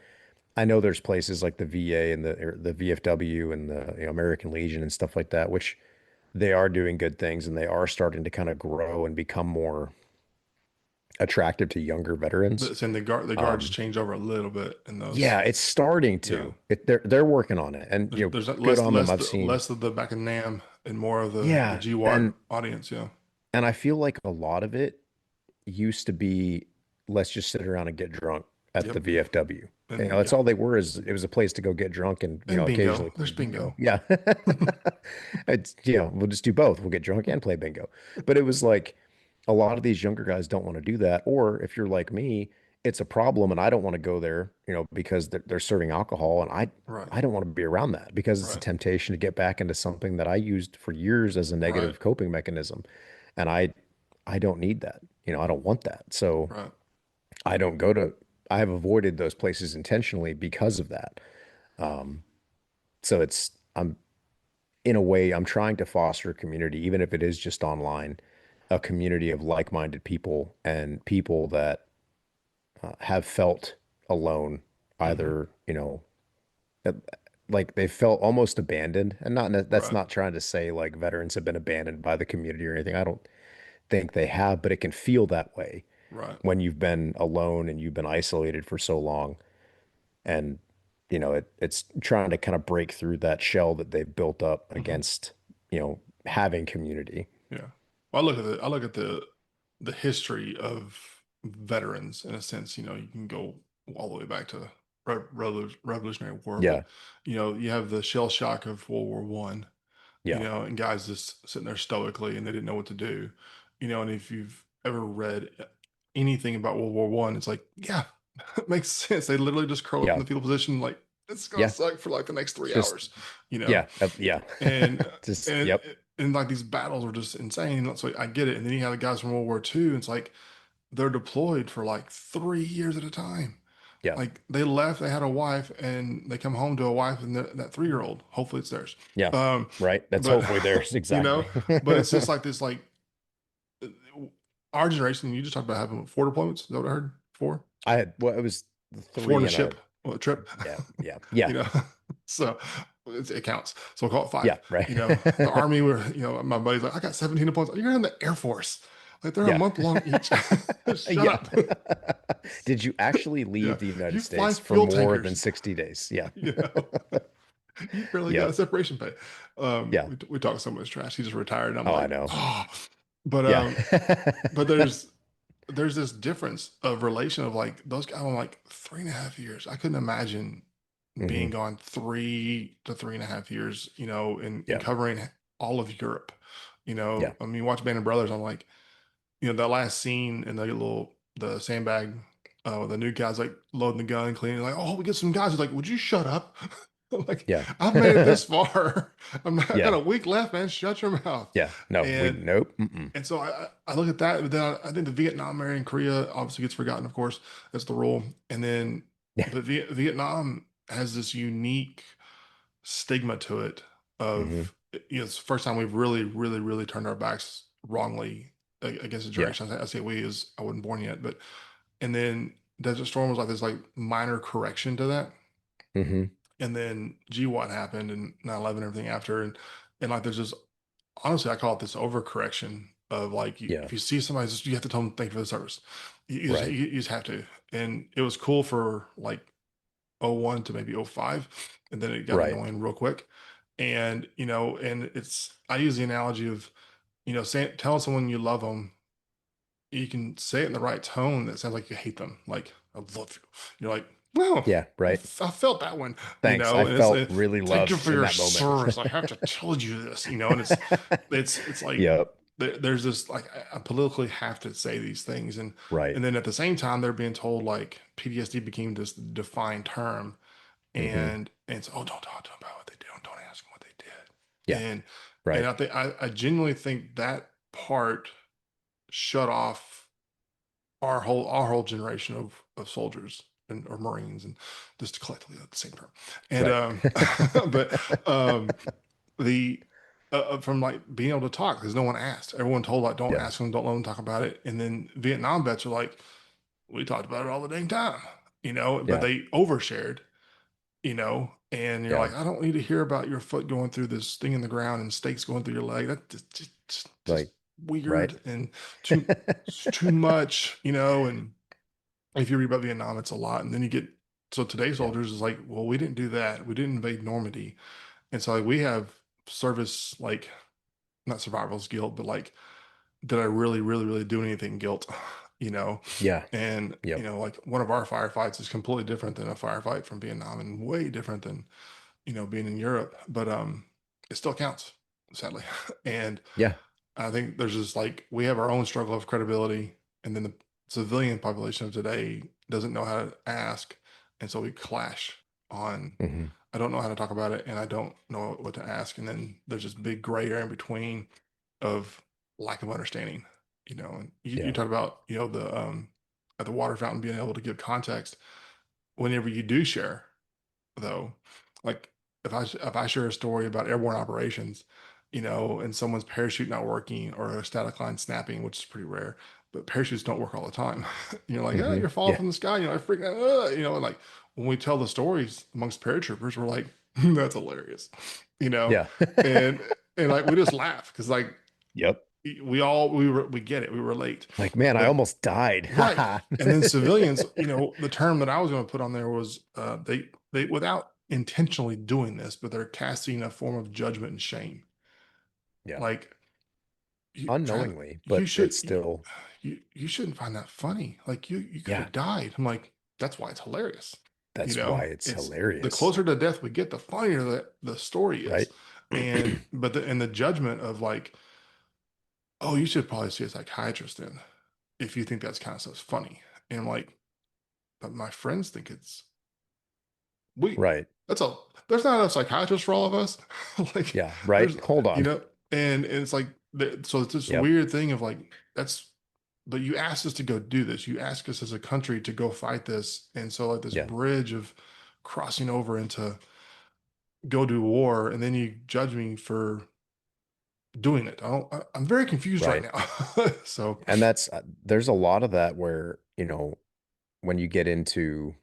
Speaker 2: I know there's places like the VA and the VFW and the American Legion and stuff like that, which they are doing good things and they are starting to kind of grow and become more attractive to younger veterans.
Speaker 1: It's in the guards
Speaker 2: Um,
Speaker 1: change over a little bit in those.
Speaker 2: yeah, it's starting
Speaker 1: Yeah,
Speaker 2: to. They're working on it, and
Speaker 1: there's
Speaker 2: good
Speaker 1: less
Speaker 2: on them. I've seen.
Speaker 1: less of the back and Nam and more of the
Speaker 2: Yeah,
Speaker 1: GWAT audience. Yeah,
Speaker 2: and I feel like a lot of it used to be, let's just sit around and get drunk at the
Speaker 1: yep.
Speaker 2: VFW.
Speaker 1: And
Speaker 2: That's
Speaker 1: yeah,
Speaker 2: all they were, is it was a place to go get drunk and
Speaker 1: and bingo.
Speaker 2: occasionally play
Speaker 1: There's
Speaker 2: bingo.
Speaker 1: bingo.
Speaker 2: Yeah. It's, we'll just do both. We'll get drunk and play bingo. But it was like a lot of these younger guys don't want to do that. Or if you're like me, it's a problem and I don't want to go there, because they're serving alcohol and
Speaker 1: Right,
Speaker 2: I don't want to be around that because it's a
Speaker 1: right,
Speaker 2: temptation to get back into something that I used for years as a
Speaker 1: right,
Speaker 2: negative coping mechanism. And I don't need that. I don't want that. So
Speaker 1: right.
Speaker 2: I don't go to, I have avoided those places intentionally because of that. Um, so in a way, I'm trying to foster a community, even if it is just online, a community of like-minded people and people that have felt alone,
Speaker 1: Hmm.
Speaker 2: either, uh, like they felt almost abandoned. And that's
Speaker 1: Right,
Speaker 2: not trying to say like veterans have been abandoned by the community or anything. I don't think they have, but it can feel that way
Speaker 1: right.
Speaker 2: when you've been alone and you've been isolated for so long. And, it's trying to kind of break through that shell that they've built up
Speaker 1: Hmm.
Speaker 2: against, having community.
Speaker 1: Yeah. Well, I look at the history of veterans in a sense. You can go all the way back to Revolutionary War, but
Speaker 2: Yeah.
Speaker 1: you have the shell shock of World War One.
Speaker 2: Yeah.
Speaker 1: And guys just sitting there stoically and they didn't know what to do. And if you've ever read anything about World War One, it's like, yeah, It makes sense. They literally just curl up in
Speaker 2: Yeah.
Speaker 1: the fetal position, like it's gonna
Speaker 2: Yeah.
Speaker 1: suck for like the next
Speaker 2: It's
Speaker 1: three
Speaker 2: just,
Speaker 1: hours, you know.
Speaker 2: yeah. Yeah.
Speaker 1: And
Speaker 2: Just,
Speaker 1: and
Speaker 2: yep.
Speaker 1: and like these battles are just insane. So I get it. And then you have the guys from World War II. It's like they're deployed for like 3 years at a time.
Speaker 2: Yeah.
Speaker 1: Like they left, they had a wife, and they come home to a wife and that 3-year-old. Hopefully it's theirs.
Speaker 2: Yeah.
Speaker 1: Um,
Speaker 2: Right. That's
Speaker 1: but
Speaker 2: hopefully theirs.
Speaker 1: you know,
Speaker 2: Exactly.
Speaker 1: but it's just like this, like our generation. You just talked about having 4 deployments. Is that what I heard? Four,
Speaker 2: I had, well, it was
Speaker 1: four in
Speaker 2: three
Speaker 1: a
Speaker 2: and a,
Speaker 1: ship, well, a trip.
Speaker 2: yeah. Yeah. Yeah.
Speaker 1: You know, so it counts. So we'll call it
Speaker 2: Yeah.
Speaker 1: five.
Speaker 2: Right.
Speaker 1: You know, the Army were, my buddy's like, I got 17 deployments. You're in the Air Force. Like they're a
Speaker 2: Yeah.
Speaker 1: month long each. Shut
Speaker 2: Yeah.
Speaker 1: up.
Speaker 2: Did you actually
Speaker 1: Yeah.
Speaker 2: leave the United
Speaker 1: You fly
Speaker 2: States for
Speaker 1: fuel
Speaker 2: more than
Speaker 1: tankers.
Speaker 2: 60 days? Yeah.
Speaker 1: You know, you barely got a
Speaker 2: Yep.
Speaker 1: separation pay.
Speaker 2: Yeah.
Speaker 1: We talk so much trash. He just retired, and I'm
Speaker 2: Oh, I
Speaker 1: like,
Speaker 2: know.
Speaker 1: oh, but
Speaker 2: Yeah.
Speaker 1: but there's this difference of relation of like those guys. I'm like 3.5 years. I couldn't imagine being
Speaker 2: Hmm.
Speaker 1: gone 3 to 3.5 years. And
Speaker 2: Yeah.
Speaker 1: covering all of Europe.
Speaker 2: Yeah.
Speaker 1: I mean, watch Band of Brothers. I'm like, that last scene in the sandbag, the new guys like loading the gun, cleaning, like, oh, we get some guys. He's like, would you shut up? Like,
Speaker 2: Yeah.
Speaker 1: I've made it this far. I got
Speaker 2: Yeah.
Speaker 1: a week left, man. Shut your mouth.
Speaker 2: Yeah. No,
Speaker 1: And
Speaker 2: nope. Mm-mm.
Speaker 1: and so I look at that, but then I think the Vietnam area and Korea obviously gets forgotten, of course. That's the rule. And then,
Speaker 2: Yeah.
Speaker 1: but Vietnam has this unique stigma to it
Speaker 2: Hmm.
Speaker 1: of, it's the first time we've really, really, really turned our backs wrongly against a
Speaker 2: Yeah.
Speaker 1: generation. I say we as I wasn't born yet, but and then Desert Storm was like this like minor correction to that.
Speaker 2: Hmm.
Speaker 1: And then GWAT happened and 9/11 everything after. And like there's this, honestly, I call it this overcorrection of like
Speaker 2: Yeah.
Speaker 1: if you see somebody, you have to tell them thank you for the service.
Speaker 2: Right.
Speaker 1: You just have to. And it was cool for like '01 to maybe '05, and then it got
Speaker 2: Right.
Speaker 1: annoying real quick. And I use the analogy of telling someone you love them. You can say it in the right tone that sounds like you hate them. Like, I love you. You're like, no,
Speaker 2: Yeah. Right.
Speaker 1: I felt that one,
Speaker 2: Thanks. I
Speaker 1: and it's
Speaker 2: felt really
Speaker 1: thank you
Speaker 2: loved
Speaker 1: for
Speaker 2: in
Speaker 1: your
Speaker 2: that moment.
Speaker 1: service. I have to tell you this, and it's like
Speaker 2: Yep.
Speaker 1: there's this like I politically have to say these things,
Speaker 2: Right.
Speaker 1: and then at the same time they're being told like PTSD became this defined term,
Speaker 2: Hmm.
Speaker 1: and so, oh, don't talk to them about what they did. Don't ask them what they did.
Speaker 2: Yeah.
Speaker 1: And
Speaker 2: Right.
Speaker 1: I genuinely think that part shut off our whole generation of soldiers and or Marines, and just collectively at the same term. And
Speaker 2: Right.
Speaker 1: but the from like being able to talk because no one asked. Everyone told like don't
Speaker 2: Yeah.
Speaker 1: ask them, don't let them talk about it. And then Vietnam vets are like, we talked about it all the dang time, but
Speaker 2: Yeah.
Speaker 1: they overshared, and you're
Speaker 2: Yeah.
Speaker 1: like, I don't need to hear about your foot going through this thing in the ground and stakes going through your leg. That's just
Speaker 2: Like, right.
Speaker 1: weird and too too much, and if you read about Vietnam, it's a lot. And then you get, so today's
Speaker 2: Yeah.
Speaker 1: soldiers is like, well, we didn't do that. We didn't invade Normandy. And so like we have service, like not survival's guilt, but like, did I really, really, really do anything guilt? You know?
Speaker 2: Yeah.
Speaker 1: And,
Speaker 2: Yep.
Speaker 1: like one of our firefights is completely different than a firefight from Vietnam and way different than, being in Europe. But it still counts, sadly. And
Speaker 2: Yeah.
Speaker 1: I think there's just like we have our own struggle of credibility, and then the civilian population of today doesn't know how to ask, and so we clash on.
Speaker 2: Hmm.
Speaker 1: I don't know how to talk about it, and I don't know what to ask, and then there's this big gray area in between of lack of understanding. And you
Speaker 2: Yeah.
Speaker 1: talk about the at the water fountain being able to give context whenever you do share, though, like if I share a story about airborne operations, and someone's parachute not working or a static line snapping, which is pretty rare, but parachutes don't work all the time. You're like, oh,
Speaker 2: Hmm.
Speaker 1: you're falling
Speaker 2: Yeah.
Speaker 1: from the sky, I freak out, and like when we tell the stories amongst paratroopers, we're like, that's hilarious, you know,
Speaker 2: Yeah.
Speaker 1: and like we just laugh because like
Speaker 2: Yep.
Speaker 1: we get it, we relate,
Speaker 2: Like, man, I
Speaker 1: but
Speaker 2: almost died.
Speaker 1: right.
Speaker 2: Haha.
Speaker 1: And then civilians, the term that I was going to put on there was they without intentionally doing this, but they're casting a form of judgment and shame.
Speaker 2: Yeah.
Speaker 1: Like
Speaker 2: Unknowingly,
Speaker 1: you
Speaker 2: but
Speaker 1: should
Speaker 2: it's still,
Speaker 1: you shouldn't find that funny. Like you could
Speaker 2: yeah,
Speaker 1: have died. I'm like, that's why it's hilarious.
Speaker 2: that's why it's
Speaker 1: It's the
Speaker 2: hilarious.
Speaker 1: closer to death we get, the funnier the story is.
Speaker 2: Right.
Speaker 1: And but the judgment of like, oh, you should probably see a psychiatrist then if you think that's kind of stuff's funny. And I'm like, but my friends think it's we.
Speaker 2: Right.
Speaker 1: That's a there's not enough psychiatrists for all of us. Like
Speaker 2: Yeah. Right.
Speaker 1: there's
Speaker 2: Hold on.
Speaker 1: and it's like so it's this
Speaker 2: Yep.
Speaker 1: weird thing of like that's but you asked us to go do this. You asked us as a country to go fight this. And so like this
Speaker 2: Yeah.
Speaker 1: bridge of crossing over into go do war, and then you judge me for doing it. I'm very confused right
Speaker 2: Right.
Speaker 1: now. So,
Speaker 2: And that's there's a lot of that where, when you get into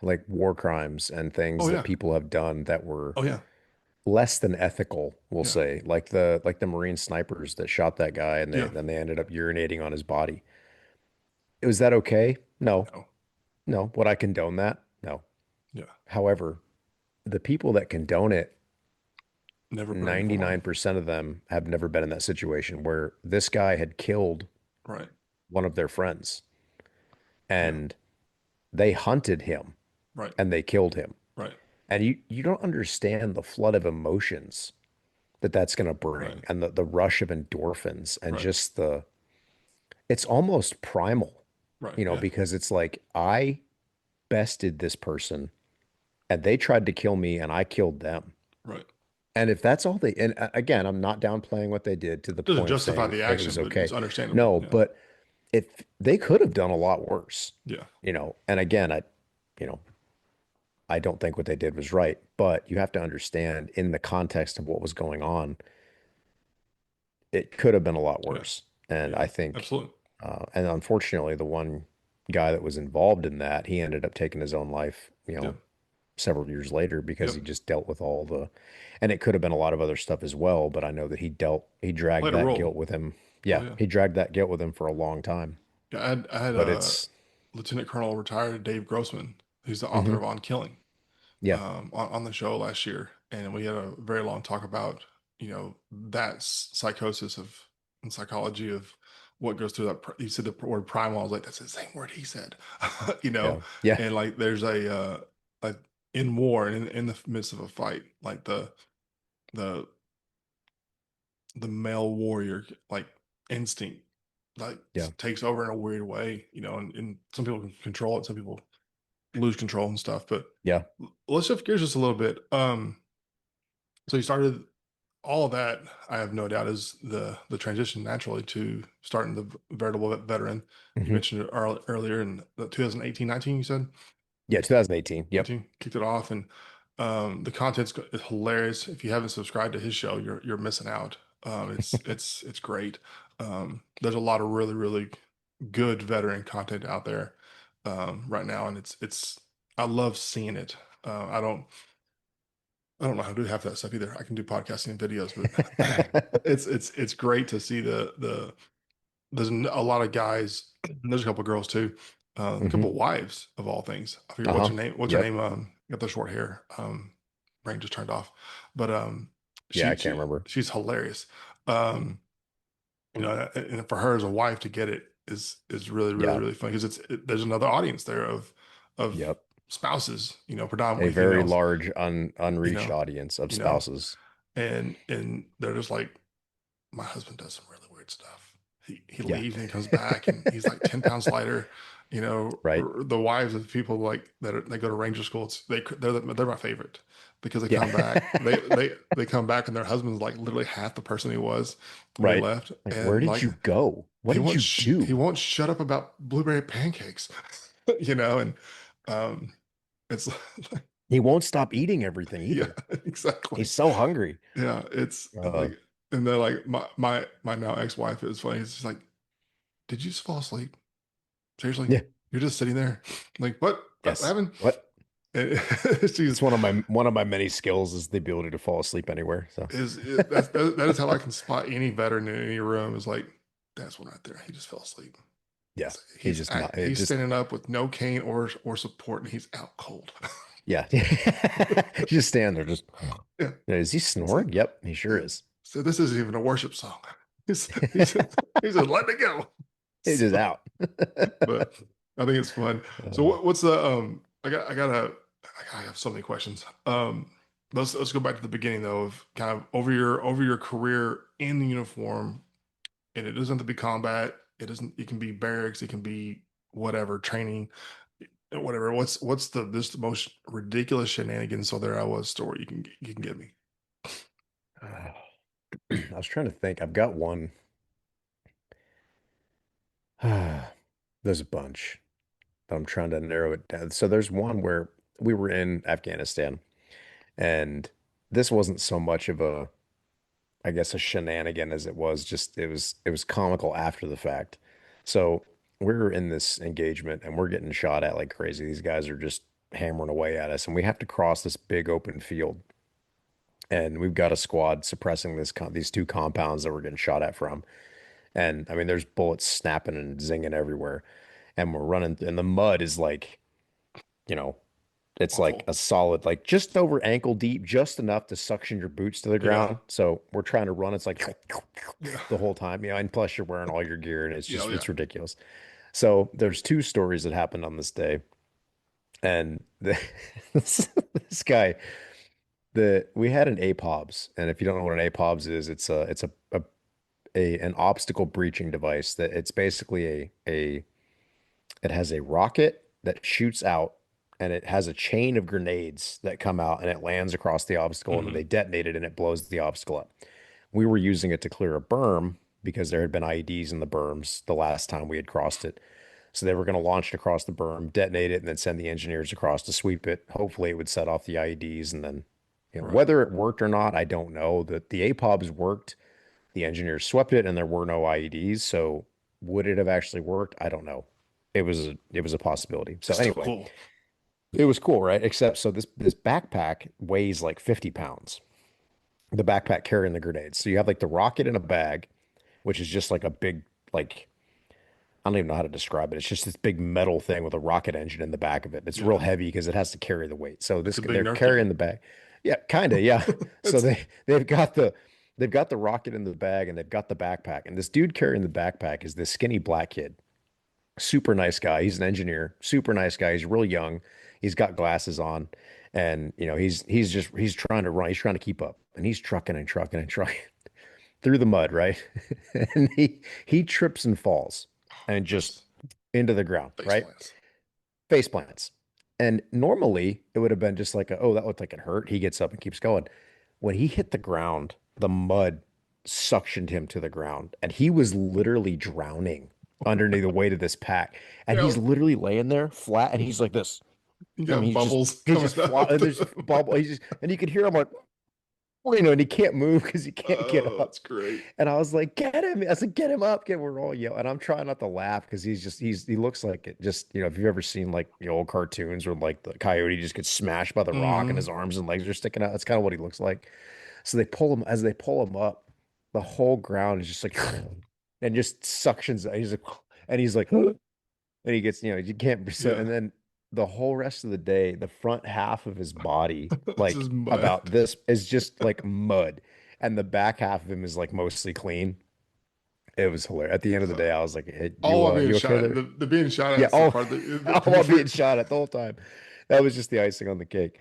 Speaker 2: like war crimes and things
Speaker 1: oh
Speaker 2: that
Speaker 1: yeah,
Speaker 2: people have done that were
Speaker 1: oh yeah,
Speaker 2: less than ethical, we'll
Speaker 1: yeah,
Speaker 2: say, like the Marine snipers that shot that guy and
Speaker 1: yeah,
Speaker 2: then they ended up urinating on his body. Was that okay? No.
Speaker 1: no,
Speaker 2: No. Would I condone that? No.
Speaker 1: yeah.
Speaker 2: However, the people that condone it,
Speaker 1: Never put it in form.
Speaker 2: 99% of them have never been in that situation where this guy had killed
Speaker 1: Right.
Speaker 2: one of their friends
Speaker 1: Yeah.
Speaker 2: and they hunted him
Speaker 1: Right.
Speaker 2: and they killed him.
Speaker 1: Right.
Speaker 2: And you don't understand the flood of emotions that that's going to bring
Speaker 1: Right.
Speaker 2: and the rush of endorphins and
Speaker 1: Right.
Speaker 2: just it's almost primal,
Speaker 1: Right. Yeah.
Speaker 2: because it's like I bested this person and they tried to kill me and I killed them.
Speaker 1: Right.
Speaker 2: And if that's all and again, I'm not downplaying what they did to the
Speaker 1: Doesn't
Speaker 2: point of
Speaker 1: justify
Speaker 2: saying
Speaker 1: the
Speaker 2: it was
Speaker 1: action, but it's
Speaker 2: okay.
Speaker 1: understandable.
Speaker 2: No,
Speaker 1: Yeah.
Speaker 2: but if they could have done a lot worse,
Speaker 1: Yeah.
Speaker 2: and again, you know, I don't think what they did was right, but you have to understand in the context of what was going on, it could have been a lot
Speaker 1: Yeah.
Speaker 2: worse. And
Speaker 1: Yeah.
Speaker 2: I think,
Speaker 1: Absolutely.
Speaker 2: and unfortunately, the one guy that was involved in that, he ended up taking his own life,
Speaker 1: Yeah.
Speaker 2: several years later because he
Speaker 1: Yep.
Speaker 2: just dealt with and it could have been a lot of other stuff as well, but I know that he dragged
Speaker 1: Played a
Speaker 2: that
Speaker 1: role.
Speaker 2: guilt with him.
Speaker 1: Oh
Speaker 2: Yeah,
Speaker 1: yeah.
Speaker 2: he dragged that guilt with him for a long time.
Speaker 1: Yeah. I had
Speaker 2: But
Speaker 1: a
Speaker 2: it's,
Speaker 1: Lieutenant Colonel retired Dave Grossman, who's the author
Speaker 2: mhm,
Speaker 1: of On Killing,
Speaker 2: yeah,
Speaker 1: on the show last year, and we had a very long talk about that psychosis of and psychology of what goes through that. He said the word primal. I was like, that's the same word he said,
Speaker 2: yeah, yeah,
Speaker 1: and like there's a like in war and in the midst of a fight, like the the male warrior like instinct like
Speaker 2: yeah,
Speaker 1: takes over in a weird way, and some people can control it, some people lose control and stuff. But
Speaker 2: yeah.
Speaker 1: let's shift gears just a little bit. So you started all of that. I have no doubt is the transition naturally to starting the veritable veteran. You
Speaker 2: Hmm.
Speaker 1: mentioned it earlier in the 2018, 19. You said
Speaker 2: Yeah, 2018. Yep.
Speaker 1: 19 kicked it off, and the content's hilarious. If you haven't subscribed to his show, you're missing out. It's great. There's a lot of really really good veteran content out there right now, and it's I love seeing it. I don't know how to do half that stuff either. I can do podcasting and videos, but it's great to see there's a lot of guys. There's a couple of girls too, a couple
Speaker 2: Hmm.
Speaker 1: of wives of all things. I forget what's
Speaker 2: Uh-huh.
Speaker 1: her name. What's her
Speaker 2: Yep.
Speaker 1: name? Got the short hair. Brain just turned off, but
Speaker 2: Yeah,
Speaker 1: she
Speaker 2: I can't
Speaker 1: she
Speaker 2: remember.
Speaker 1: she's hilarious. Um, and for her as a wife to get it is really really
Speaker 2: Yeah.
Speaker 1: really fun because there's another audience there of
Speaker 2: Yep.
Speaker 1: spouses,
Speaker 2: A
Speaker 1: predominantly
Speaker 2: very
Speaker 1: females,
Speaker 2: large
Speaker 1: you
Speaker 2: unreached
Speaker 1: know,
Speaker 2: audience of
Speaker 1: you know,
Speaker 2: spouses.
Speaker 1: and they're just like, my husband does some really weird stuff. He
Speaker 2: Yeah.
Speaker 1: leaves and he comes back and he's like 10 pounds lighter.
Speaker 2: Right.
Speaker 1: The wives of people like they go to ranger school. They're my favorite because they
Speaker 2: Yeah.
Speaker 1: come back. They come back and their husband's like literally half the person he was when he
Speaker 2: Right.
Speaker 1: left.
Speaker 2: Like, where
Speaker 1: And
Speaker 2: did
Speaker 1: like
Speaker 2: you go? What did you
Speaker 1: he
Speaker 2: do?
Speaker 1: won't shut up about blueberry pancakes, and um it's
Speaker 2: He won't stop eating everything
Speaker 1: yeah,
Speaker 2: either.
Speaker 1: exactly.
Speaker 2: He's so hungry.
Speaker 1: Yeah, it's
Speaker 2: Uh,
Speaker 1: like, and then like my now ex-wife is funny. It's just like, did you just fall asleep? Seriously?
Speaker 2: yeah.
Speaker 1: You're just sitting there? Like, what
Speaker 2: Yes.
Speaker 1: happened?
Speaker 2: What?
Speaker 1: And she's
Speaker 2: It's one of my many skills is the ability to fall asleep anywhere. So
Speaker 1: that is how I can spot any veteran in any room is like, that's one right there. He just fell asleep.
Speaker 2: yeah,
Speaker 1: It's like
Speaker 2: he's just not. It
Speaker 1: he's
Speaker 2: just
Speaker 1: standing up with no cane or support, and he's out cold.
Speaker 2: yeah. He's just standing there. Just
Speaker 1: Yeah,
Speaker 2: is he
Speaker 1: it's like,
Speaker 2: snoring? Yep, he sure
Speaker 1: yeah.
Speaker 2: is.
Speaker 1: So this isn't even a worship song. He's he's just letting it go.
Speaker 2: He's just
Speaker 1: So,
Speaker 2: out.
Speaker 1: but I think it's fun. So
Speaker 2: Uh,
Speaker 1: what's the I have so many questions. Let's go back to the beginning though of kind of over your career in the uniform, and it doesn't have to be combat. It doesn't. It can be barracks. It can be whatever training, whatever. What's the most ridiculous shenanigans? So there I was story you can give me.
Speaker 2: I was trying to think. I've got one. There's a bunch, but I'm trying to narrow it down. So there's one where we were in Afghanistan, and this wasn't so much of a, I guess, a shenanigan as it was just it was comical after the fact. So we're in this engagement and we're getting shot at like crazy. These guys are just hammering away at us, and we have to cross this big open field. And we've got a squad suppressing these two compounds that we're getting shot at from. And I mean, there's bullets snapping and zinging everywhere. And we're running, and the mud is like, you know, it's like
Speaker 1: Awful.
Speaker 2: a solid, like just over ankle deep, just enough to suction your boots to the
Speaker 1: Yeah.
Speaker 2: ground. So we're trying to run. It's like
Speaker 1: Yeah.
Speaker 2: the whole time, and plus you're wearing all your gear, and
Speaker 1: Yeah. Yeah.
Speaker 2: it's ridiculous. So there's two stories that happened on this day, and this guy, we had an APOBS, and if you don't know what an APOBS is, it's an obstacle breaching device that it's basically a it has a rocket that shoots out, and it has a chain of grenades that come out, and it lands across the obstacle, and then they
Speaker 1: Hmm.
Speaker 2: detonate it and it blows the obstacle up. We were using it to clear a berm because there had been IEDs in the berms the last time we had crossed it. So they were going to launch it across the berm, detonate it, and then send the engineers across to sweep it. Hopefully, it would set off the IEDs, and then,
Speaker 1: Right.
Speaker 2: whether it worked or not, I don't know. The APOBs worked. The engineers swept it, and there were no IEDs. So would it have actually worked? I don't know. It was a possibility. So
Speaker 1: Still
Speaker 2: anyway,
Speaker 1: cool.
Speaker 2: it was cool, right? Except so this backpack weighs like 50 pounds. The backpack carrying the grenades. So you have like the rocket in a bag, which is just like a big, like, I don't even know how to describe it. It's just this big metal thing with a rocket engine in the back of it. It's real
Speaker 1: Yeah.
Speaker 2: heavy because it has to carry the weight. So
Speaker 1: It's
Speaker 2: this
Speaker 1: a big
Speaker 2: they're
Speaker 1: Nerf gun.
Speaker 2: carrying the bag. Yeah, kind of, yeah. So
Speaker 1: It's
Speaker 2: they've got the rocket in the bag, and they've got the backpack. And this dude carrying the backpack is this skinny black kid. Super nice guy. He's an engineer. Super nice guy. He's real young. He's got glasses on, and he's trying to run. He's trying to keep up, and he's trucking and trucking and trucking through the mud, right? And he trips and falls and just
Speaker 1: just
Speaker 2: into the ground,
Speaker 1: face
Speaker 2: right?
Speaker 1: plants.
Speaker 2: Face plants. And normally it would have been just like, oh, that looked like it hurt. He gets up and keeps going. When he hit the ground, the mud suctioned him to the ground, and he was literally drowning underneath the weight of this pack. And
Speaker 1: Yeah.
Speaker 2: he's literally laying there flat, and he's like this.
Speaker 1: You
Speaker 2: I mean,
Speaker 1: got bubbles
Speaker 2: he's
Speaker 1: coming
Speaker 2: just fly,
Speaker 1: up.
Speaker 2: and there's bubble. And you could hear him like, and he can't move because he can't get
Speaker 1: Oh,
Speaker 2: up.
Speaker 1: that's great.
Speaker 2: And I was like, get him. I said, get him up. We're all yelling. And I'm trying not to laugh because he looks like it just, if you've ever seen like the old cartoons where like the coyote just gets smashed by the rock and his
Speaker 1: Hmm.
Speaker 2: arms and legs are sticking out. That's kind of what he looks like. So as they pull him up, the whole ground is just like, and just suctions. He's like, and he gets, you can't, so,
Speaker 1: Yeah.
Speaker 2: and then the whole rest of the day, the front half of his body,
Speaker 1: This is
Speaker 2: like
Speaker 1: mud.
Speaker 2: about this, is just like mud. And the back half of him is like mostly clean. It was hilarious. At the end of the day, I was like, hey,
Speaker 1: All while being
Speaker 2: you okay
Speaker 1: shot at.
Speaker 2: there?
Speaker 1: The being shot
Speaker 2: Yeah.
Speaker 1: at is the
Speaker 2: Oh,
Speaker 1: part that
Speaker 2: all while being
Speaker 1: before.
Speaker 2: shot at the whole time. That was just the icing on the cake.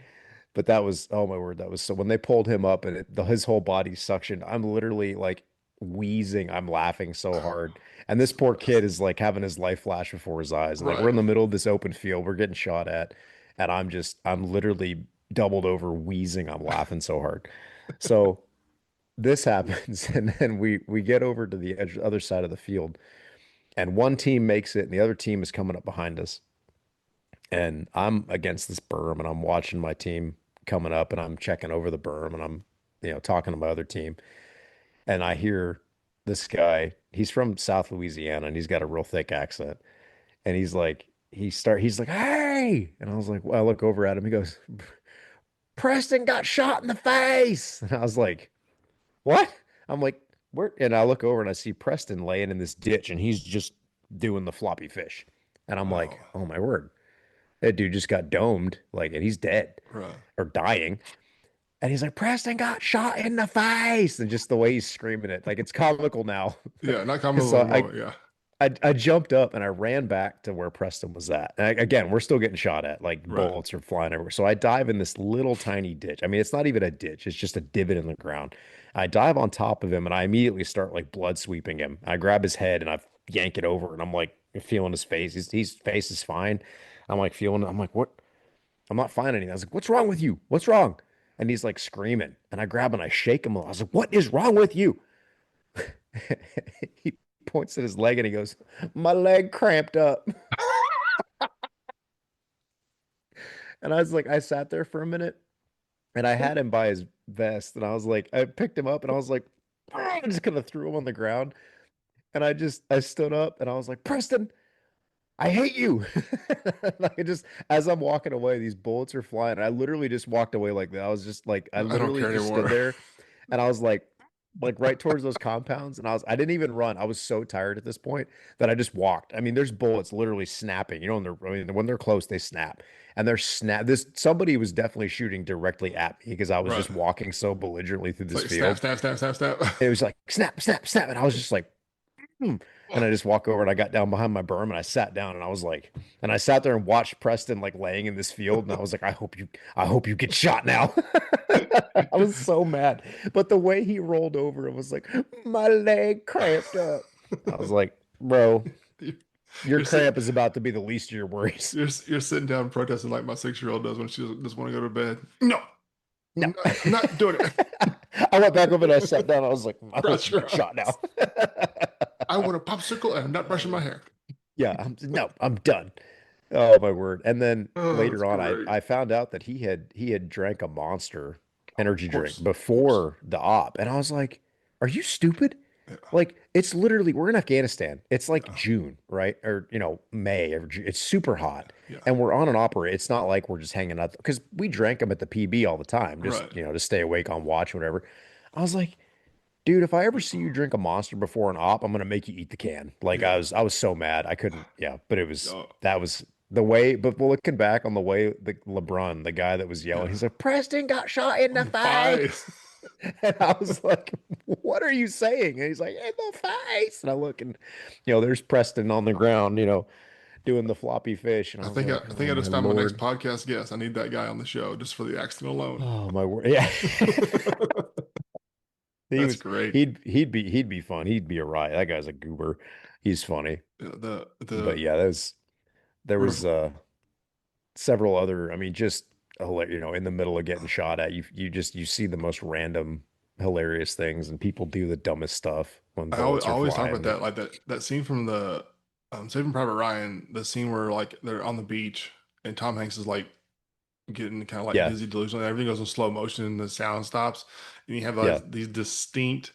Speaker 2: But that was, oh my word, that was so when they pulled him up and his whole body suctioned, I'm literally like wheezing. I'm laughing so hard. And this
Speaker 1: It's the
Speaker 2: poor kid
Speaker 1: best.
Speaker 2: is like having his life flash before his eyes. And like we're
Speaker 1: Right.
Speaker 2: in the middle of this open field, we're getting shot at, and I'm literally doubled over wheezing. I'm laughing so hard. So this happens, and then we get over to the other side of the field, and one team makes it, and the other team is coming up behind us. And I'm against this berm, and I'm watching my team coming up, and I'm checking over the berm, and I'm, talking to my other team, and I hear this guy. He's from South Louisiana, and he's got a real thick accent, and he's like, "Hey!" And I was like, well, I look over at him. He goes, "Preston got shot in the face," and I was like, "What?" I'm like, "Where?" And I look over and I see Preston laying in this ditch, and he's just doing the floppy fish, and I'm
Speaker 1: Oh,
Speaker 2: like, "Oh my word." That dude just got domed, like, and he's dead
Speaker 1: right.
Speaker 2: or dying. And he's like, Preston got shot in the face. And just the way he's screaming it, like it's comical now.
Speaker 1: Yeah. Not common
Speaker 2: So
Speaker 1: at the
Speaker 2: I,
Speaker 1: moment. Yeah.
Speaker 2: I jumped up and I ran back to where Preston was at. And again, we're still getting shot at, like
Speaker 1: Right.
Speaker 2: bullets are flying everywhere. So I dive in this little tiny ditch. I mean, it's not even a ditch, it's just a divot in the ground. I dive on top of him and I immediately start like blood sweeping him. I grab his head and I yank it over and I'm like feeling his face. His face is fine. I'm like feeling. I'm like, what? I'm not finding anything. I was like, what's wrong with you? What's wrong? And he's like screaming. And I grab him and I shake him. I was like, what is wrong with you? He points at his leg and he goes, my leg cramped up. And I was like, I sat there for a minute and I had him by his vest. And I was like, I picked him up and I was like, I just kind of threw him on the ground. And I stood up and I was like, Preston, I hate you. Like just as I'm walking away, these bullets are flying. And I literally just walked away like that. I was just like, I
Speaker 1: I don't
Speaker 2: literally
Speaker 1: care
Speaker 2: just stood
Speaker 1: anymore.
Speaker 2: there and I was like right towards those compounds. And I didn't even run. I was so tired at this point that I just walked. I mean, there's bullets literally snapping, when they're close, they snap and somebody was definitely shooting directly at me because I was
Speaker 1: Right.
Speaker 2: just walking so belligerently through
Speaker 1: It's
Speaker 2: this
Speaker 1: like snap,
Speaker 2: field.
Speaker 1: snap, snap, snap, snap.
Speaker 2: It was like snap, snap, snap. And I was just like, hmm. And I just walk over and I got down behind my berm and I sat down and I was like, and I sat there and watched Preston like laying in this field and I was like, I hope you get shot now. I was so mad. But the way he rolled over and was like, my leg cramped up. I was like, bro,
Speaker 1: You-
Speaker 2: your
Speaker 1: You're sitting,
Speaker 2: cramp is about to be the least of your worries.
Speaker 1: you're sitting down protesting like my 6 year old does when she just want to go to bed. No,
Speaker 2: No.
Speaker 1: I'm not doing it.
Speaker 2: I went back over and I sat down. I was like, I hope
Speaker 1: Cross
Speaker 2: you
Speaker 1: your
Speaker 2: get shot
Speaker 1: eyes.
Speaker 2: now.
Speaker 1: I want a popsicle and I'm not brushing my hair.
Speaker 2: Yeah, I'm done. Oh my word. And then
Speaker 1: Oh, that's
Speaker 2: later on
Speaker 1: great.
Speaker 2: I found out that he had drank a Monster energy
Speaker 1: Of
Speaker 2: drink
Speaker 1: course, of course.
Speaker 2: before the op. And I was like, "Are you stupid?"
Speaker 1: Yeah,
Speaker 2: Like it's literally we're in Afghanistan. It's like
Speaker 1: yeah,
Speaker 2: June, right? Or May or June. It's super hot.
Speaker 1: yeah.
Speaker 2: And we're on an opera. It's not like we're just hanging out because we drank them at the PB all the time, just
Speaker 1: Right.
Speaker 2: to stay awake on watch, whatever. I was like, dude, if I ever see you drink a Monster before an op, I'm gonna make you eat the can. Like
Speaker 1: Yeah.
Speaker 2: I was so mad. I couldn't, yeah, but
Speaker 1: Oh,
Speaker 2: that was the way, but looking back on the way the LeBron, the guy that was yelling,
Speaker 1: yeah.
Speaker 2: he's like, Preston got shot in the
Speaker 1: Five.
Speaker 2: face. And I was like, what are you saying? And he's like, in the face. And I look and there's Preston on the ground, doing the floppy fish. And I was like,
Speaker 1: I
Speaker 2: oh
Speaker 1: think I
Speaker 2: my
Speaker 1: just found my next
Speaker 2: Lord.
Speaker 1: podcast guest. I need that guy on the show just for the accident alone.
Speaker 2: Oh my word. Yeah. He
Speaker 1: That's
Speaker 2: was
Speaker 1: great.
Speaker 2: he'd be fun. He'd be a riot. That guy's a goober. He's funny.
Speaker 1: Yeah,
Speaker 2: But yeah, there was
Speaker 1: rev-
Speaker 2: several other, I mean, just in the middle of getting shot at, you see the most random, hilarious things, and people do the dumbest stuff when
Speaker 1: I
Speaker 2: bullets are
Speaker 1: always talk about
Speaker 2: flying.
Speaker 1: that, like that scene from the Saving Private Ryan, the scene where like they're on the beach and Tom Hanks is like getting kind of like
Speaker 2: Yeah,
Speaker 1: dizzy, delusional, and everything goes in slow motion and the sound stops, and you have
Speaker 2: yeah,
Speaker 1: like these distinct,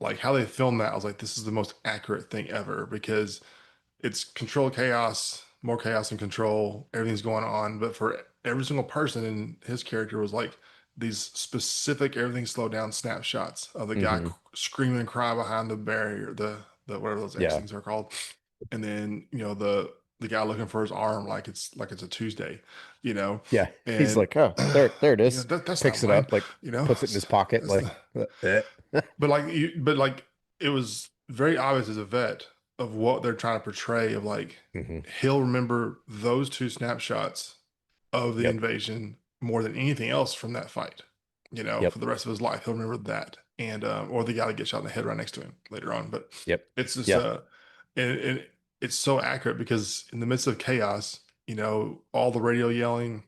Speaker 1: like how they film that. I was like, this is the most accurate thing ever because it's controlled chaos, more chaos than control. Everything's going on, but for every single person in his character was like these specific everything slowed down snapshots of the guy
Speaker 2: hmm
Speaker 1: screaming and crying behind the barrier, the whatever those X
Speaker 2: yeah,
Speaker 1: things are called, and then the guy looking for his arm like it's a Tuesday, you know,
Speaker 2: yeah. He's
Speaker 1: and
Speaker 2: like, oh, there it is.
Speaker 1: that's not
Speaker 2: Picks it
Speaker 1: mine,
Speaker 2: up, like
Speaker 1: you know.
Speaker 2: puts it in his pocket,
Speaker 1: That's
Speaker 2: like,
Speaker 1: not,
Speaker 2: eh.
Speaker 1: but like it was very obvious as a vet of what they're trying to portray of like
Speaker 2: hmm
Speaker 1: he'll remember those two snapshots of the
Speaker 2: Yep,
Speaker 1: invasion more than anything else from that fight. You know,
Speaker 2: yep,
Speaker 1: for the rest of his life, he'll remember that, and or the guy that gets shot in the head right next to him later on. But
Speaker 2: yep,
Speaker 1: it's just
Speaker 2: yeah,
Speaker 1: and it's so accurate because in the midst of chaos, all the radio yelling,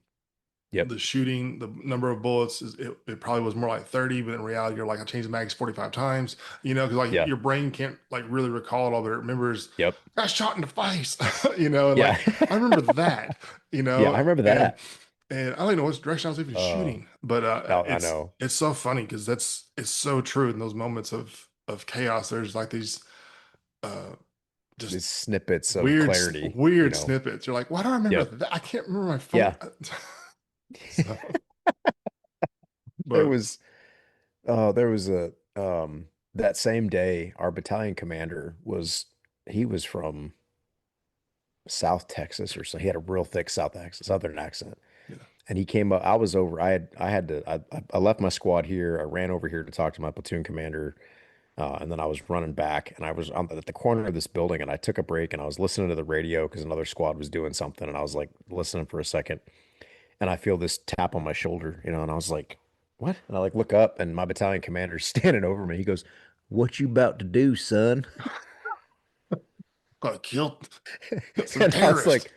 Speaker 2: yep,
Speaker 1: the shooting, the number of bullets it probably was more like 30, but in reality, you're like, I changed the mags 45 times, because like
Speaker 2: yeah,
Speaker 1: your brain can't like really recall it all, but it remembers
Speaker 2: yep,
Speaker 1: got shot in the face, and
Speaker 2: yeah,
Speaker 1: like I remember that,
Speaker 2: yeah. I remember
Speaker 1: and
Speaker 2: that.
Speaker 1: I don't even know what direction I was even
Speaker 2: Uh,
Speaker 1: shooting, but
Speaker 2: I know.
Speaker 1: it's so funny because it's so true in those moments of chaos. There's like these uh just
Speaker 2: These snippets of clarity,
Speaker 1: weird snippets. You're like, why do I remember
Speaker 2: Yep.
Speaker 1: that? I can't remember my phone.
Speaker 2: Yeah.
Speaker 1: So,
Speaker 2: There
Speaker 1: but
Speaker 2: was there was a that same day our battalion commander he was from South Texas or so. He had a real thick Southern accent.
Speaker 1: yeah.
Speaker 2: And he came up. I was over. I had to. I left my squad here. I ran over here to talk to my platoon commander, and then I was running back. And I was at the corner of this building, and I took a break, and I was listening to the radio because another squad was doing something, and I was like listening for a second, and I feel this tap on my shoulder, and I was like, "What?" And I like look up, and my battalion commander's standing over me. He goes, "What you about to do, son?"
Speaker 1: Gotta kill some
Speaker 2: And I was
Speaker 1: terrorists.
Speaker 2: like,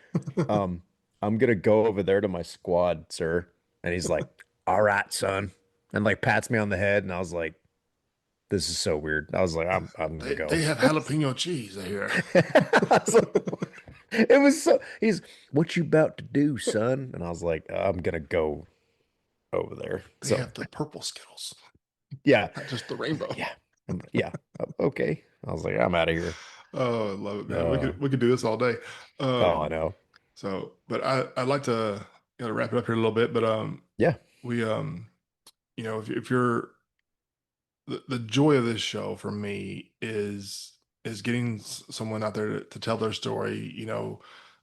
Speaker 2: um, I'm gonna go over there to my squad, sir. And he's like, all right, son. And like pats me on the head. And I was like, this is so weird. I was like, I'm gonna
Speaker 1: They
Speaker 2: go.
Speaker 1: have jalapeno cheese here.
Speaker 2: I was like, it was so he's what you about to do, son? And I was like, I'm gonna go over there.
Speaker 1: They
Speaker 2: So
Speaker 1: have the purple Skittles,
Speaker 2: yeah,
Speaker 1: not just the rainbow.
Speaker 2: yeah, yeah. Okay. I was like, I'm out of here.
Speaker 1: Oh, I love it, man. We
Speaker 2: Uh,
Speaker 1: could do this all day.
Speaker 2: oh, I
Speaker 1: Um,
Speaker 2: know.
Speaker 1: but I'd like to wrap it up here a little bit. But
Speaker 2: Yeah,
Speaker 1: we if you're the joy of this show for me is getting someone out there to tell their story,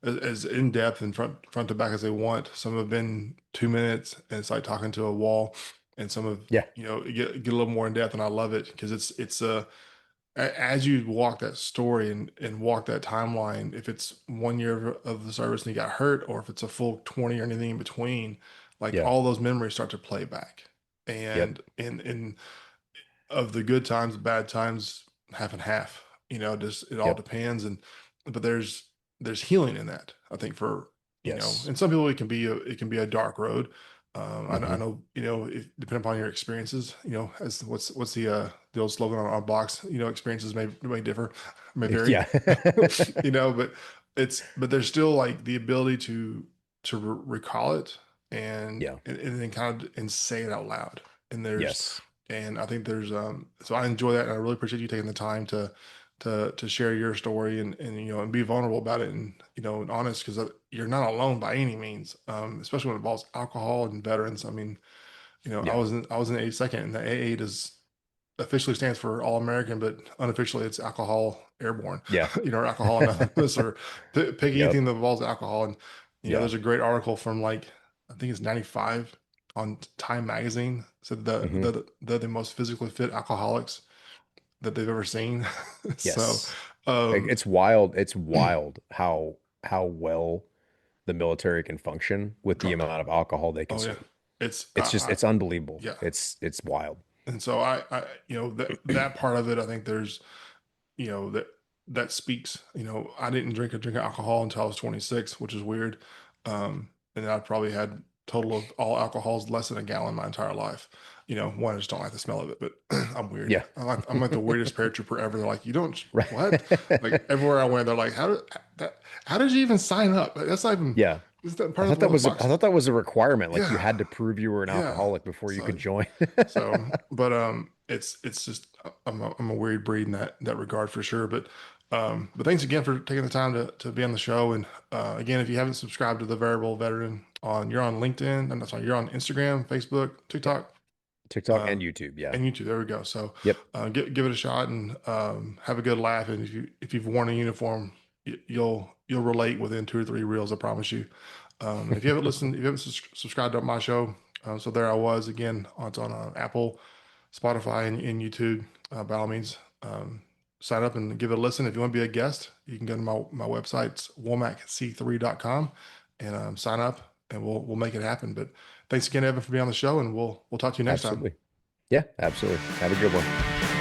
Speaker 1: as in depth and front to back as they want. Some have been 2 minutes, and it's like talking to a wall, and some have,
Speaker 2: yeah,
Speaker 1: get a little more in depth, and I love it because as you walk that story and walk that timeline, if it's 1 year of the service and you got hurt, or if it's a full 20 or anything in between, like
Speaker 2: yeah,
Speaker 1: all those memories start to play back.
Speaker 2: yep,
Speaker 1: And of the good times, bad times, half and half. Just it all
Speaker 2: yep,
Speaker 1: depends. But there's healing in that. I think for
Speaker 2: yes.
Speaker 1: and some people it can be a dark road. I
Speaker 2: Hmm.
Speaker 1: know depending upon your experiences, as what's the old slogan on box, experiences may differ, may vary,
Speaker 2: Yeah,
Speaker 1: but but there's still like the ability to recall it
Speaker 2: yeah,
Speaker 1: and then kind of and say it out loud. And there's
Speaker 2: yes,
Speaker 1: and I think there's so I enjoy that, and I really appreciate you taking the time to share your story and and be vulnerable about it, and honest, because you're not alone by any means, especially when it involves alcohol and veterans. I mean,
Speaker 2: yeah,
Speaker 1: I was in 82nd, and the AA does officially stands for All American, but unofficially it's Alcohol Airborne,
Speaker 2: yeah,
Speaker 1: or Alcohol Anonymous, or pick
Speaker 2: yep,
Speaker 1: anything that involves alcohol. And
Speaker 2: yeah,
Speaker 1: there's a great article from like I think it's 95 on Time Magazine, said
Speaker 2: hmm,
Speaker 1: they're the most physically fit alcoholics that they've ever seen. So,
Speaker 2: yes.
Speaker 1: um,
Speaker 2: It's wild. It's wild how well the military can function with the amount of alcohol they
Speaker 1: oh yeah,
Speaker 2: consume.
Speaker 1: it's
Speaker 2: It's unbelievable.
Speaker 1: yeah.
Speaker 2: It's wild.
Speaker 1: And so I that part of it, I think there's that speaks. I didn't drink a drink of alcohol until I was 26, which is weird. And I probably had total of all alcohols less than a gallon my entire life. One, I just don't like the smell of it, but I'm weird.
Speaker 2: Yeah.
Speaker 1: I'm like the weirdest paratrooper ever. They're like, you don't
Speaker 2: Right.
Speaker 1: what? Like everywhere I went, they're like, how did you even sign up? That's not even
Speaker 2: Yeah.
Speaker 1: is that
Speaker 2: I
Speaker 1: part of
Speaker 2: thought
Speaker 1: one
Speaker 2: that
Speaker 1: of those
Speaker 2: was I
Speaker 1: boxes?
Speaker 2: thought that was a requirement. Like you
Speaker 1: Yeah,
Speaker 2: had to prove you were an
Speaker 1: yeah.
Speaker 2: alcoholic before you
Speaker 1: So
Speaker 2: could join.
Speaker 1: but it's just I'm a weird breed in that regard for sure. But thanks again for taking the time to be on the show. And again, if you haven't subscribed to the Veritable Veteran you're on LinkedIn, and that's on you're on Instagram, Facebook,
Speaker 2: Yep.
Speaker 1: TikTok,
Speaker 2: TikTok
Speaker 1: uh,
Speaker 2: and YouTube. Yeah.
Speaker 1: and YouTube. There we go. So
Speaker 2: Yep.
Speaker 1: give it a shot and have a good laugh. And if you've worn a uniform, you'll relate within 2 or 3 reels. I promise you. And if you haven't subscribed to my show, so there I was again. It's on Apple, Spotify, and YouTube. By all means, sign up and give it a listen. If you want to be a guest, you can go to my website, it's womacc3.com, and sign up, and we'll make it happen. But thanks again, Evan, for being on the show, and we'll talk to you next time.
Speaker 2: Absolutely. Yeah, absolutely. Have a good one.